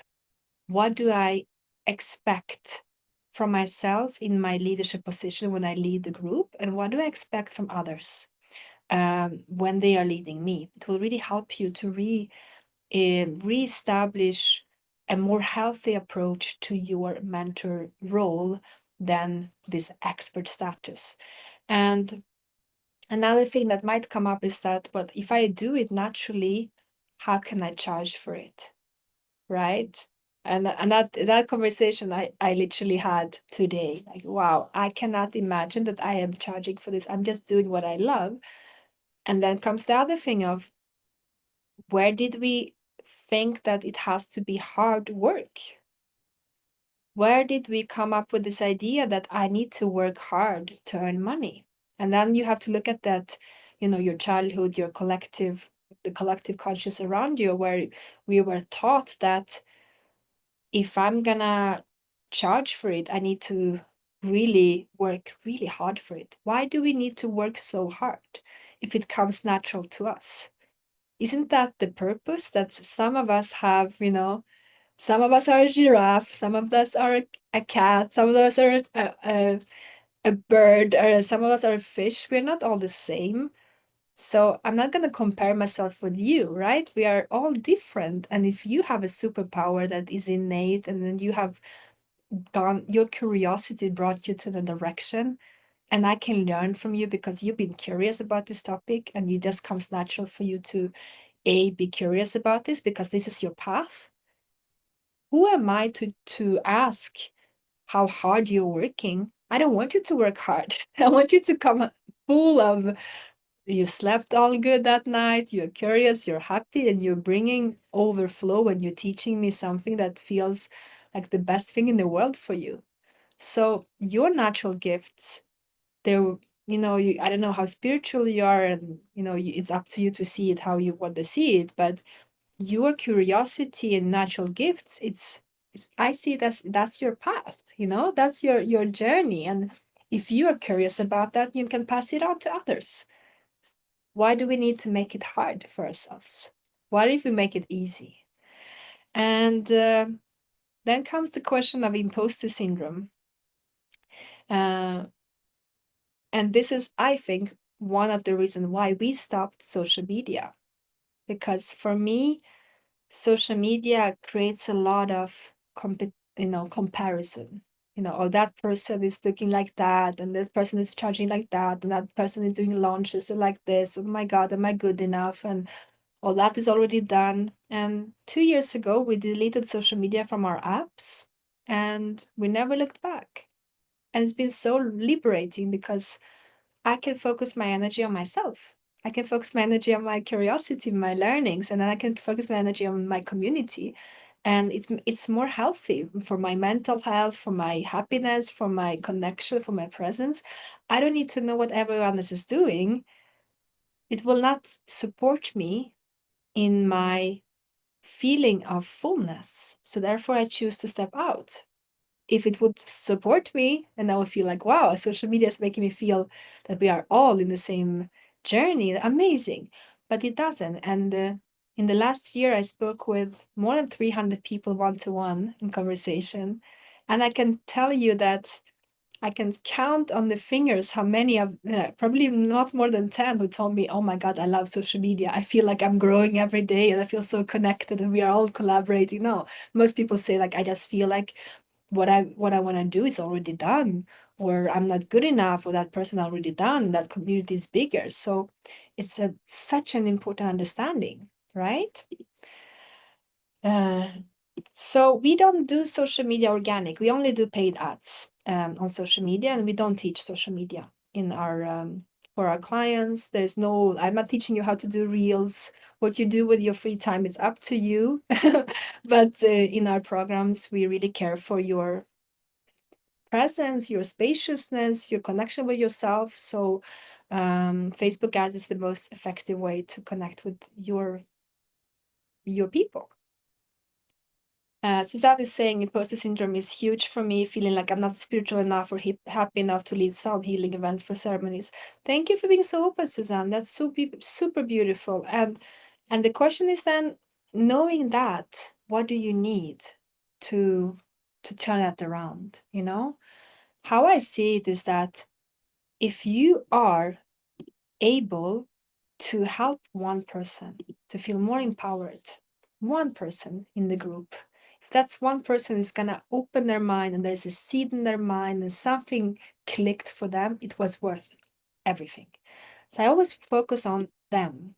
What do I expect from myself in my leadership position when I lead the group? And what do I expect from others when they are leading me? It will really help you to reestablish a more healthy approach to your mentor role than this expert status. And another thing that might come up is that, but if I do it naturally, how can I charge for it? Right? And that conversation I literally had today. Like, wow, I cannot imagine that I am charging for this. I'm just doing what I love. And then comes the other thing of, where did we think that it has to be hard work? Where did we come up with this idea that I need to work hard to earn money? And then you have to look at that, your childhood, your collective, the collective conscious around you, where we were taught that if I'm gonna charge for it, I need to really work really hard for it. Why do we need to work so hard if it comes natural to us? Isn't that the purpose that some of us have, some of us are a giraffe, some of us are a cat, some of us are a bird, or some of us are a fish. We're not all the same. So I'm not going to compare myself with you, right? We are all different. And if you have a superpower that is innate, and then you have your curiosity brought you to the direction, and I can learn from you because you've been curious about this topic, and it just comes natural for you to be curious about this because this is your path. Who am I to ask how hard you're working? I don't want you to work hard. I want you to come full of, you slept all good that night, you're curious, you're happy, and you're bringing overflow, and you're teaching me something that feels like the best thing in the world for you. So your natural gifts, they're, I don't know how spiritual you are, and it's up to you to see it how you want to see it, but your curiosity and natural gifts, it's I see that's your path, that's your journey. And if you are curious about that, you can pass it on to others. Why do we need to make it hard for ourselves? What if we make it easy? And then comes the question of imposter syndrome. uh, and this is, I think, one of the reasons why we stopped social media, because for me, social media creates a lot of comparison. Oh, that person is looking like that, and that person is charging like that, and that person is doing launches like this. Oh my God, am I good enough? And all that is already done. And 2 years ago, we deleted social media from our apps, and we never looked back. And it's been so liberating because I can focus my energy on myself. I can focus my energy on my curiosity, my learnings, and then I can focus my energy on my community. And it's more healthy for my mental health, for my happiness, for my connection, for my presence. I don't need to know what everyone else is doing. It will not support me in my feeling of fullness. So therefore, I choose to step out. If it would support me, and I would feel like, wow, social media is making me feel that we are all in the same journey, amazing. But it doesn't. And in the last year, I spoke with more than 300 people one-to-one in conversation. And I can tell you that I can count on the fingers how many of, probably not more than 10, who told me, oh my God, I love social media. I feel like I'm growing every day and I feel so connected and we are all collaborating. No, most people say, like, I just feel like what I want to do is already done, or I'm not good enough, or that person already done, that community is bigger. So it's such an important understanding, right? Uh, so we don't do social media organic. We only do paid ads on social media, and we don't teach social media in our for our clients. There's no, I'm not teaching you how to do reels. What you do with your free time is up to you. But in our programs, we really care for your presence, your spaciousness, your connection with yourself. So Facebook ads is the most effective way to connect with your people. Suzanne is saying imposter syndrome is huge for me, feeling like I'm not spiritual enough or happy enough to lead sound healing events for ceremonies. Thank you for being so open, Suzanne. That's super beautiful. And the question is then, knowing that, what do you need to turn that around? How I see it is that if you are able to help one person to feel more empowered, one person in the group, if that's one person is gonna open their mind and there's a seed in their mind and something clicked for them, it was worth everything. So I always focus on them,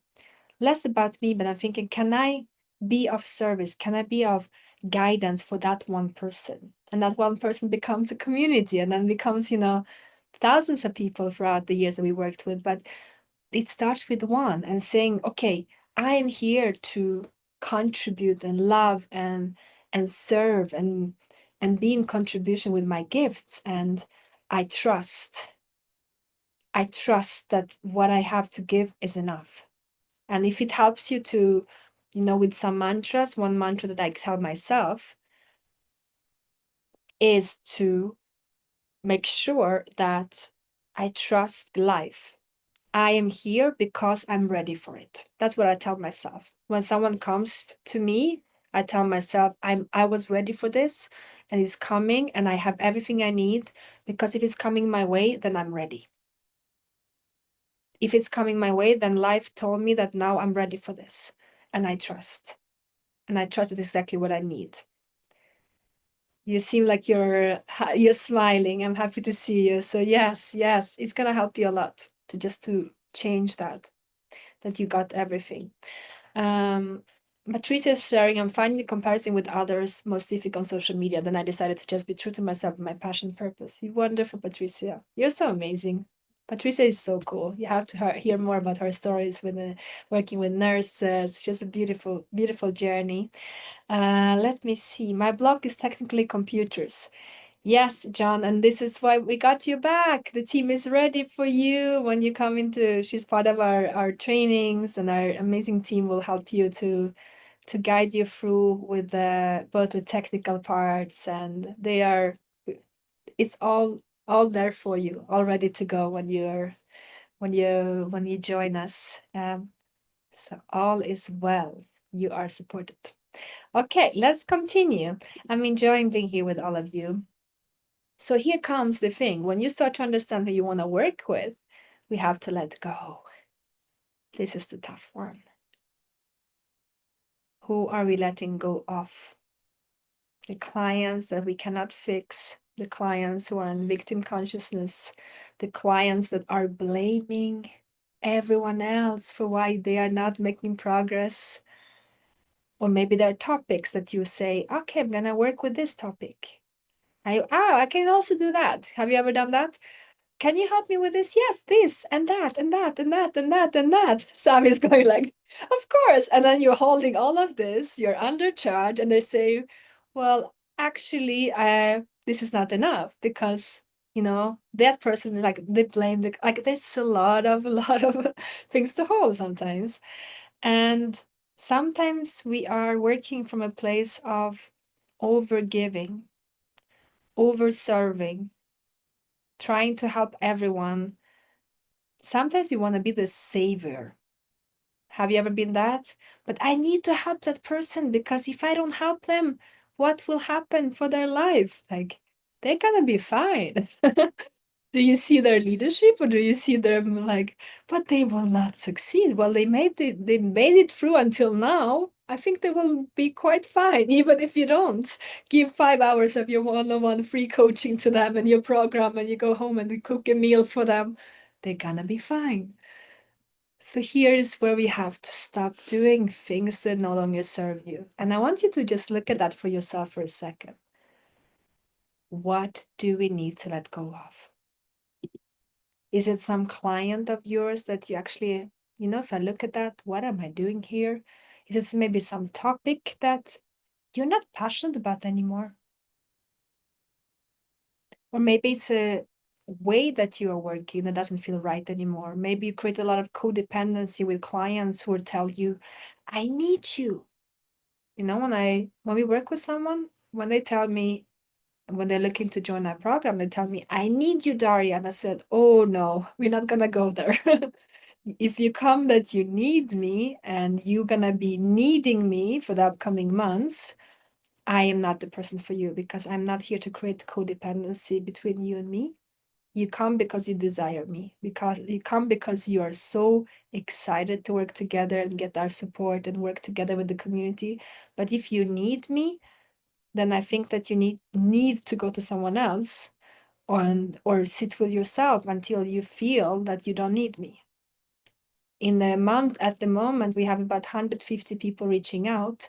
less about me, but I'm thinking, can I be of service? Can I be of guidance for that one person? And that one person becomes a community and then becomes, thousands of people throughout the years that we worked with. But it starts with one and saying, okay, I am here to contribute and love and serve and be in contribution with my gifts. And I trust. I trust that what I have to give is enough. And if it helps you to, with some mantras, one mantra that I tell myself is to make sure that I trust life. I am here because I'm ready for it. That's what I tell myself. When someone comes to me, I tell myself I was ready for this and it's coming and I have everything I need, because if it's coming my way, then I'm ready. If it's coming my way, then life told me that now I'm ready for this, and I trust. And I trust it's exactly what I need. You seem like you're smiling. I'm happy to see you. So yes, it's gonna help you a lot to change that you got everything. Um, Patricia is sharing, I'm finding the comparison with others most difficult on social media. Then I decided to just be true to myself and my passion and purpose. You're wonderful, Patricia. You're so amazing. Patricia is so cool. You have to hear more about her stories with working with nurses. Just a beautiful, beautiful journey. Let me see. My blog is technically computers. Yes, John, and this is why we got you back. The team is ready for you when you come into. She's part of our trainings, and our amazing team will help you to guide you through with both the technical parts, and it's all there for you, all ready to go when you join us. So all is well. You are supported. Okay, let's continue. I'm enjoying being here with all of you. So here comes the thing. When you start to understand who you want to work with, we have to let go. This is the tough one. Who are we letting go of? The clients that we cannot fix, the clients who are in victim consciousness, the clients that are blaming everyone else for why they are not making progress. Or maybe there are topics that you say, okay, I'm going to work with this topic. I can also do that. Have you ever done that? Can you help me with this? Yes, this and that and that and that and that and that. Sam is going like, of course. And then you're holding all of this, you're under charge, and they say, well, actually, this is not enough because that person, like, they blame like there's a lot of things to hold sometimes. And sometimes we are working from a place of overgiving, over serving, trying to help everyone. Sometimes we want to be the savior. Have you ever been that? But I need to help that person because if I don't help them, what will happen for their life? Like, they're gonna be fine. Do you see their leadership, or do you see them like, but they will not succeed? Well, they made it through until now. I think they will be quite fine, even if you don't give 5 hours of your one-on-one free coaching to them and your program, and you go home and you cook a meal for them. They're gonna be fine. So here is where we have to stop doing things that no longer serve you. And I want you to just look at that for yourself for a second. What do we need to let go of? Is it some client of yours that you actually, if I look at that, what am I doing here? Is it maybe some topic that you're not passionate about anymore? Or maybe it's a way that you are working that doesn't feel right anymore. Maybe you create a lot of codependency with clients who will tell you, I need you. When we work with someone, when they tell me, when they're looking to join our program, they tell me, I need you, Daria. And I said, oh no, we're not gonna go there. If you come that you need me and you're gonna be needing me for the upcoming months, I am not the person for you, because I'm not here to create codependency between you and me. You come because you desire me, because you come because you are so excited to work together and get our support and work together with the community. But if you need me, then I think that you need to go to someone else or sit with yourself until you feel that you don't need me. In a month at the moment, we have about 150 people reaching out,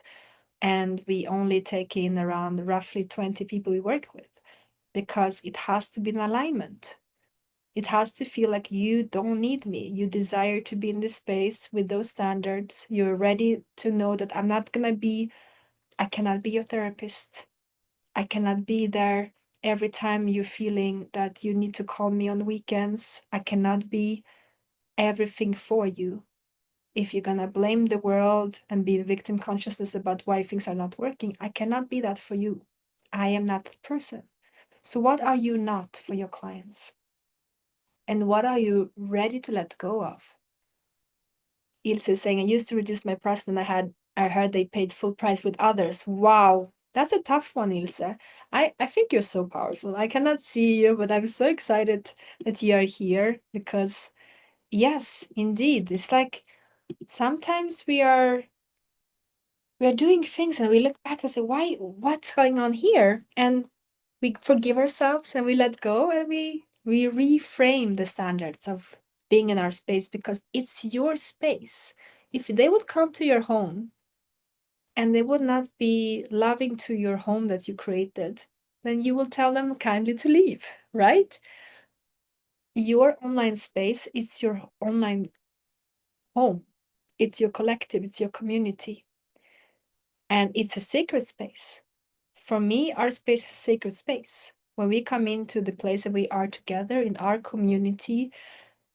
and we only take in around roughly 20 people we work with, because it has to be in alignment. It has to feel like you don't need me. You desire to be in this space with those standards. You're ready to know that I cannot be your therapist. I cannot be there every time you're feeling that you need to call me on weekends. I cannot be everything for you. If you're gonna blame the world and be in victim consciousness about why things are not working, I cannot be that for you. I am not that person. So what are you not for your clients? And what are you ready to let go of? Ilse is saying, I used to reduce my price and I heard they paid full price with others. Wow, that's a tough one, Ilse. I think you're so powerful. I cannot see you, but I'm so excited that you are here, because yes, indeed, it's like sometimes we are doing things and we look back and say, what's going on here? And we forgive ourselves and we let go, and we reframe the standards of being in our space, because it's your space. If they would come to your home and they would not be loving to your home that you created, then you will tell them kindly to leave, right? Your online space, it's your online home. It's your collective, it's your community. And it's a sacred space. For me, our space is a sacred space. When we come into the place that we are together in our community,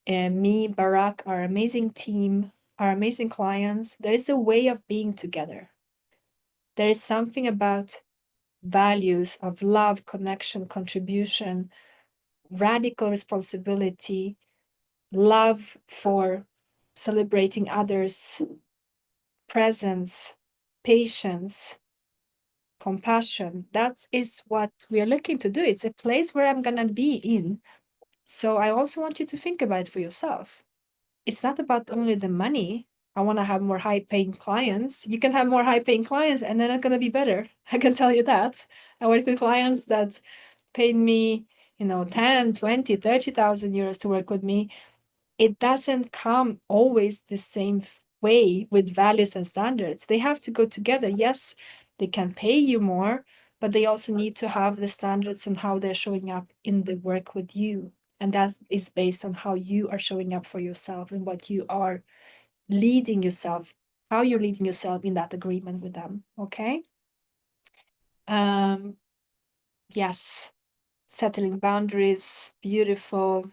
and me, Barak, our amazing team, our amazing clients, there is a way of being together. There is something about values of love, connection, contribution, radical responsibility, love for celebrating others, presence, patience, compassion. That is what we are looking to do. It's a place where I'm going to be in. So I also want you to think about it for yourself. It's not about only the money. I want to have more high paying clients. You can have more high paying clients and they're not going to be better. I can tell you that. I work with clients that paid me, 10, 20, 30,000 euros to work with me. It doesn't come always the same way with values and standards. They have to go together. Yes, they can pay you more, but they also need to have the standards and how they're showing up in the work with you. And that is based on how you are showing up for yourself and what you are leading yourself, how you're leading yourself in that agreement with them. Okay. Yes, settling boundaries, beautiful.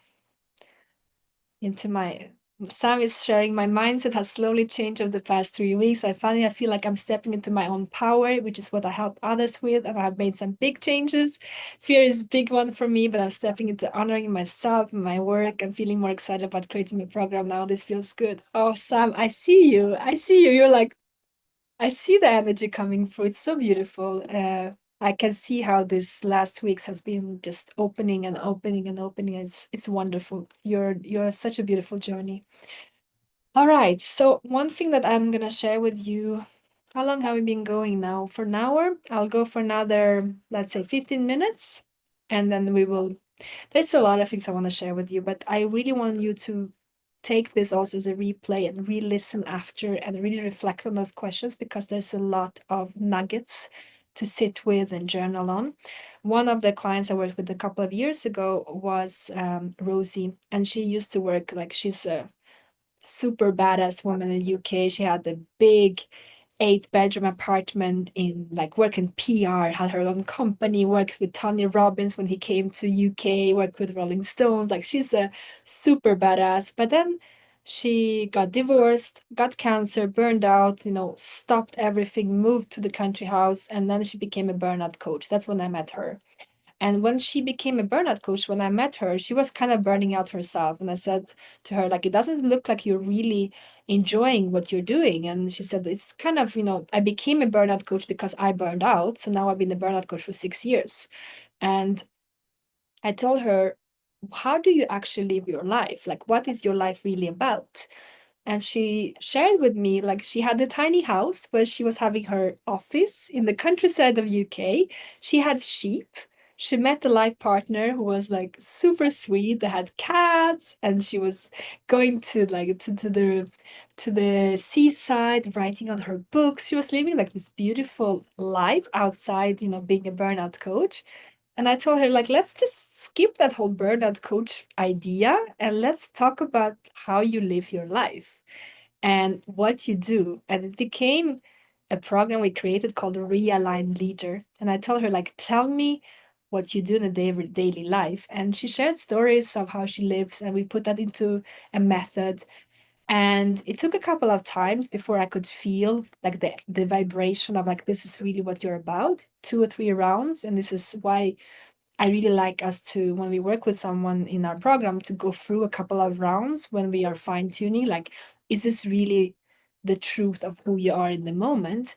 Into my Sam is sharing, my mindset has slowly changed over the past 3 weeks. I feel like I'm stepping into my own power, which is what I help others with, and I've made some big changes. Fear is a big one for me, but I'm stepping into honoring myself and my work. I'm feeling more excited about creating my program now. This feels good. Oh, Sam, I see you. I see you. You're like, I see the energy coming through. It's so beautiful. I can see how this last weeks has been just opening and opening and opening. It's wonderful. You're such a beautiful journey. All right. So one thing that I'm gonna share with you, how long have we been going now? For an hour? I'll go for another, let's say 15 minutes, and then we will. There's a lot of things I want to share with you, but I really want you to take this also as a replay and re-listen after and really reflect on those questions, because there's a lot of nuggets to sit with and journal on. One of the clients I worked with a couple of years ago was Rosie, and she used to work, like, she's a super badass woman in the UK. She had the big 8-bedroom apartment in, like, work in PR, had her own company, worked with Tony Robbins when he came to UK, worked with Rolling Stones. Like, she's a super badass. But then she got divorced, got cancer, burned out, stopped everything, moved to the country house, and then she became a burnout coach. That's when I met her. And when she became a burnout coach, when I met her, she was kind of burning out herself. And I said to her, like, it doesn't look like you're really enjoying what you're doing. And she said, it's kind of, I became a burnout coach because I burned out. So now I've been a burnout coach for 6 years. And I told her, how do you actually live your life? Like, what is your life really about? And she shared with me like she had a tiny house where she was having her office in the countryside of UK. She had sheep. She met a life partner who was like super sweet. They had cats, and she was going to like to the seaside, writing on her books. She was living like this beautiful life outside, being a burnout coach. And I told her, like, let's just skip that whole burnout coach idea and let's talk about how you live your life and what you do. And it became a program we created called Realign Leader. And I told her, like, tell me what you do in a daily life. And she shared stories of how she lives, and we put that into a method. And it took a couple of times before I could feel like the vibration of like, this is really what you're about, 2 or 3 rounds. And this is why I really like us to, when we work with someone in our program, to go through a couple of rounds when we are fine tuning, like, is this really the truth of who you are in the moment?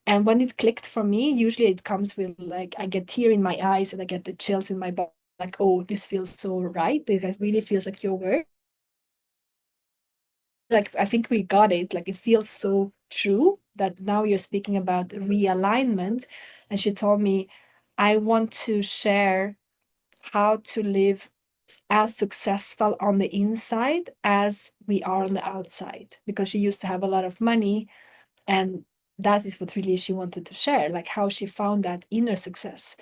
And when it clicked for me, usually it comes with like, I get tear in my eyes and I get the chills in my body, like, oh, this feels so right. It really feels like your work. Like, I think we got it. Like, it feels so true that now you're speaking about realignment. And she told me, I want to share how to live as successful on the inside as we are on the outside, because she used to have a lot of money, and that is what really she wanted to share, like how she found that inner success.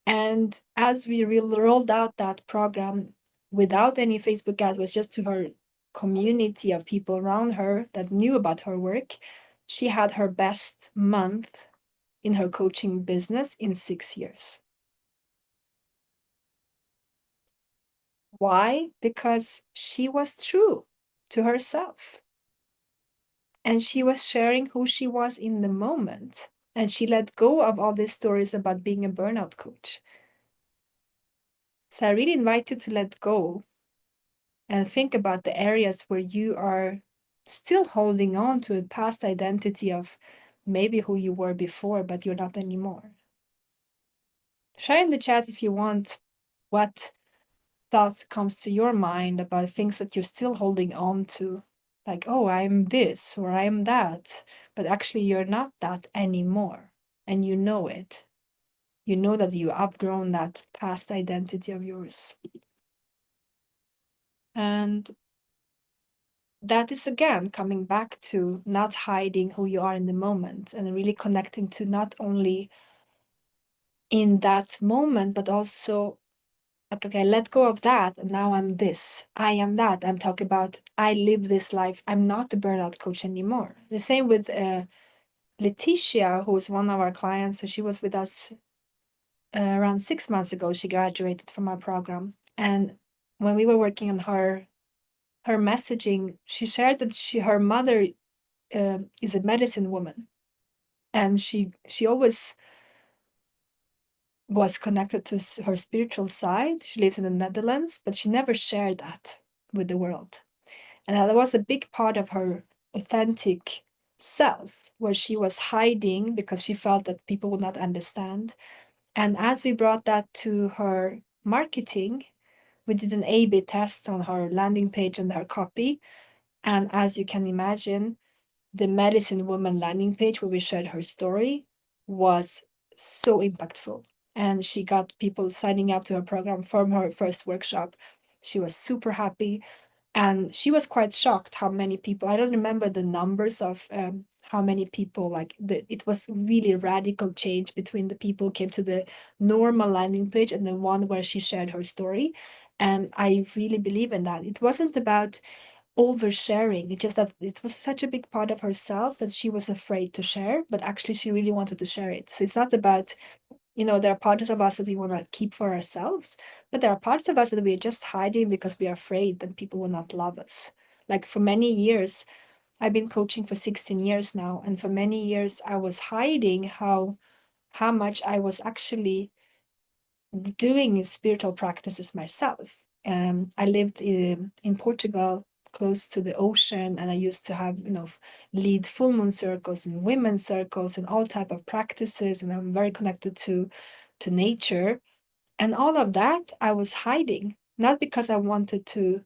And as we rolled out that program without any Facebook ads, was just to her community of people around her that knew about her work, she had her best month in her coaching business in 6 years. Why? Because she was true to herself, and she was sharing who she was in the moment. And she let go of all these stories about being a burnout coach. So I really invite you to let go and think about the areas where you are still holding on to a past identity of maybe who you were before, but you're not anymore. Share in the chat if you want what thoughts comes to your mind about things that you're still holding on to, like, oh, I'm this or I'm that, but actually you're not that anymore, and you know it. You know that you outgrown that past identity of yours. And that is again coming back to not hiding who you are in the moment, and really connecting to not only in that moment, but also like, okay, let go of that. And now I'm this. I am that. I'm talking about, I live this life. I'm not a burnout coach anymore. The same with Letitia, who was one of our clients. So she was with us around 6 months ago. She graduated from our program. And when we were working on her messaging, she shared that her mother is a medicine woman. And she always was connected to her spiritual side. She lives in the Netherlands, but she never shared that with the world. And that was a big part of her authentic self, where she was hiding because she felt that people would not understand. And as we brought that to her marketing, we did an A/B test on her landing page and her copy. And as you can imagine, the Medicine Woman landing page where we shared her story was so impactful. And she got people signing up to her program from her first workshop. She was super happy. And she was quite shocked how many people, I don't remember the numbers of how many people, like it was really radical change between the people who came to the normal landing page and the one where she shared her story. And I really believe in that. It wasn't about oversharing. It's just that it was such a big part of herself that she was afraid to share, but actually she really wanted to share it. So it's not about, there are parts of us that we want to keep for ourselves, but there are parts of us that we're just hiding because we are afraid that people will not love us. Like for many years, I've been coaching for 16 years now, and for many years I was hiding how much I was actually doing spiritual practices myself. I lived in Portugal, close to the ocean, and I used to have, lead full moon circles and women's circles and all type of practices, and I'm very connected to nature. And all of that I was hiding, not because I wanted to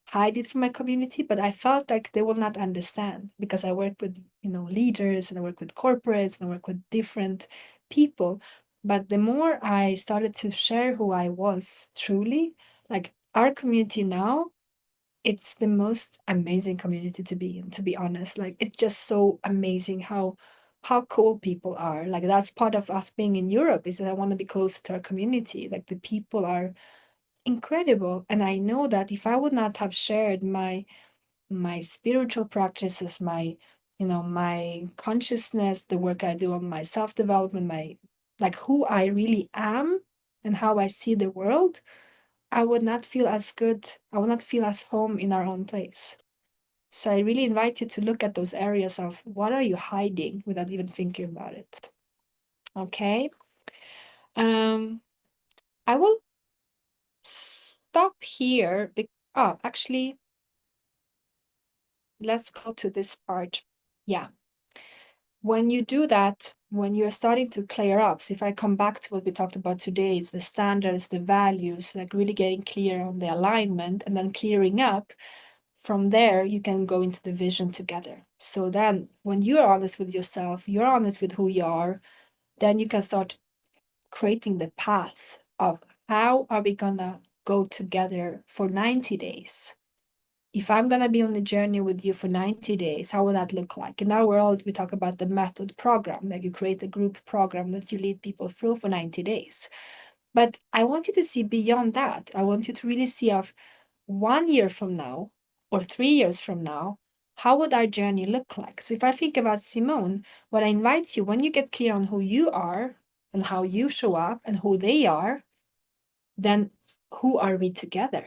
hide it from my community, but I felt like they will not understand because I work with, leaders, and I work with corporates, and I work with different people. But the more I started to share who I was truly, like our community now, it's the most amazing community to be in, to be honest. Like it's just so amazing how cool people are. Like that's part of us being in Europe, is that I want to be closer to our community. Like the people are incredible. And I know that if I would not have shared my spiritual practices, my consciousness, the work I do on my self-development, my like who I really am and how I see the world, I would not feel as good. I would not feel as home in our own place. So I really invite you to look at those areas of what are you hiding without even thinking about it. Okay. Um, I will stop here. Actually, let's go to this part. Yeah. When you do that, when you're starting to clear up, so if I come back to what we talked about today, it's the standards, the values, like really getting clear on the alignment and then clearing up. From there, you can go into the vision together. So then when you're honest with yourself, you're honest with who you are, then you can start creating the path of how are we gonna go together for 90 days. If I'm going to be on the journey with you for 90 days, how will that look like? In our world, we talk about the method program, like you create a group program that you lead people through for 90 days. But I want you to see beyond that. I want you to really see of 1 year from now or 3 years from now, how would our journey look like? So if I think about Simone, what I invite you, when you get clear on who you are and how you show up and who they are, then who are we together?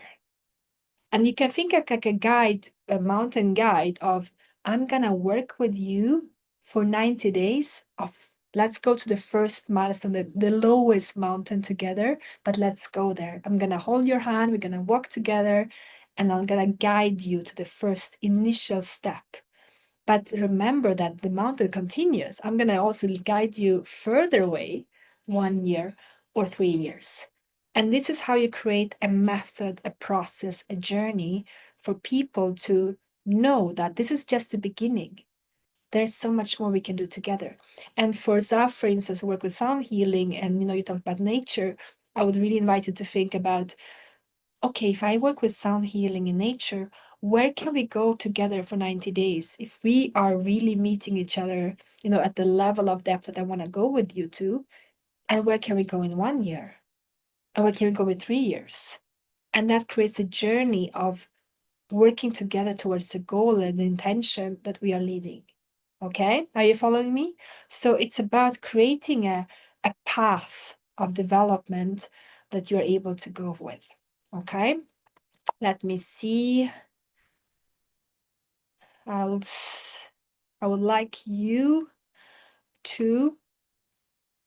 And you can think of like a guide, a mountain guide of, I'm going to work with you for 90 days of, let's go to the first milestone, the lowest mountain together, but let's go there. I'm going to hold your hand. We're going to walk together and I'm going to guide you to the first initial step. But remember that the mountain continues. I'm going to also guide you further away, 1 year or 3 years. And this is how you create a method, a process, a journey for people to know that this is just the beginning. There's so much more we can do together. And for Zaf, for instance, who work with sound healing, and you talk about nature, I would really invite you to think about, okay, if I work with sound healing in nature, where can we go together for 90 days? If we are really meeting each other, at the level of depth that I want to go with you to, and where can we go in 1 year? And where can we go in 3 years? And that creates a journey of working together towards a goal and intention that we are leading. Okay, are you following me? So it's about creating a path of development that you're able to go with. Okay, let me see. I would like you to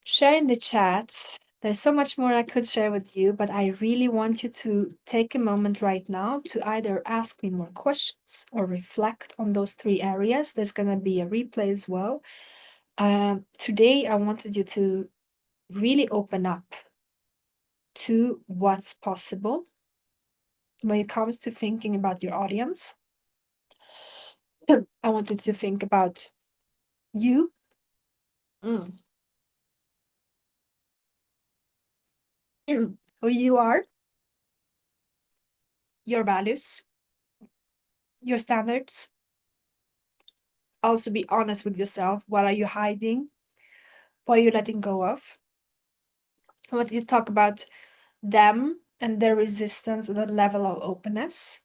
share in the chat. There's so much more I could share with you, but I really want you to take a moment right now to either ask me more questions or reflect on those 3 areas. There's going to be a replay as well. Today, I wanted you to really open up to what's possible when it comes to thinking about your audience. I wanted to think about you. Who you are, your values, your standards. Also be honest with yourself. What are you hiding? What are you letting go of? I want you to talk about them and their resistance and the level of openness.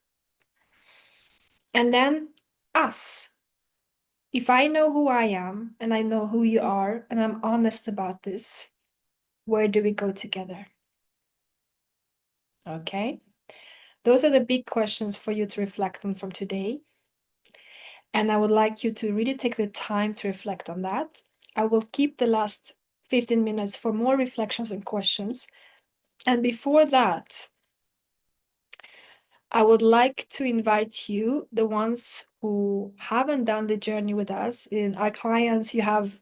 And then us. If I know who I am and I know who you are and I'm honest about this, where do we go together? Okay. Those are the big questions for you to reflect on from today. And I would like you to really take the time to reflect on that. I will keep the last 15 minutes for more reflections and questions. And before that, I would like to invite you, the ones who haven't done the journey with us, in our clients, you have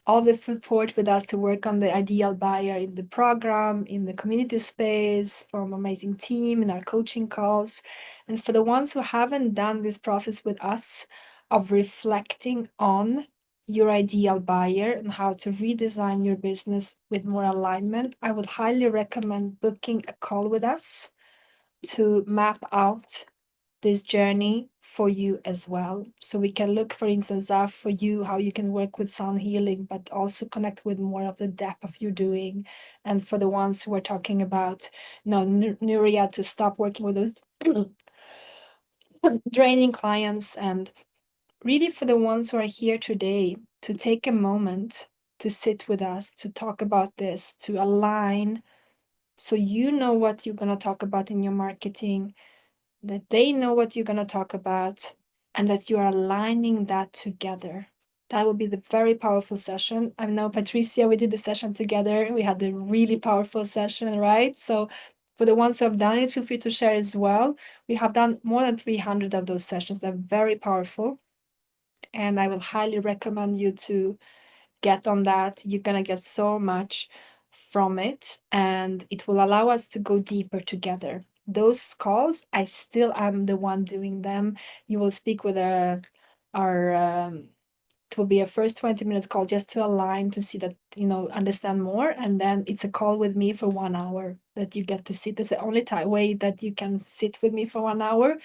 all the support with us to work on the ideal buyer in the program, in the community space, from amazing team, in our coaching calls. And for the ones who haven't done this process with us of reflecting on your ideal buyer and how to redesign your business with more alignment, I would highly recommend booking a call with us to map out this journey for you as well. So we can look, for instance, for you, how you can work with sound healing, but also connect with more of the depth of your doing. And for the ones who are talking about, Nuria, to stop working with those draining clients. And really for the ones who are here today, to take a moment to sit with us, to talk about this, to align, so you know what you're going to talk about in your marketing, that they know what you're going to talk about, and that you are aligning that together. That will be the very powerful session. I know, Patricia, we did the session together. We had a really powerful session, right? So for the ones who have done it, feel free to share as well. We have done more than 300 of those sessions. They're very powerful. And I will highly recommend you to get on that. You're going to get so much from it, and it will allow us to go deeper together. Those calls, I still am the one doing them. You will speak with our it will be a first 20-minute call just to align, to see that, understand more. And then it's a call with me for 1 hour that you get to sit. That's the only way that you can sit with me for 1 hour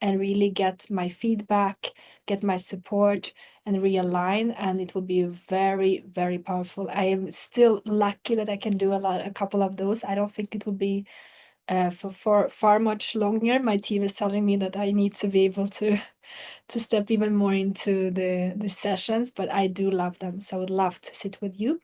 and really get my feedback, get my support, and realign. And it will be very, very powerful. I am still lucky that I can do a couple of those. I don't think it will be for far much longer. My team is telling me that I need to be able to step even more into the sessions, but I do love them. So I would love to sit with you.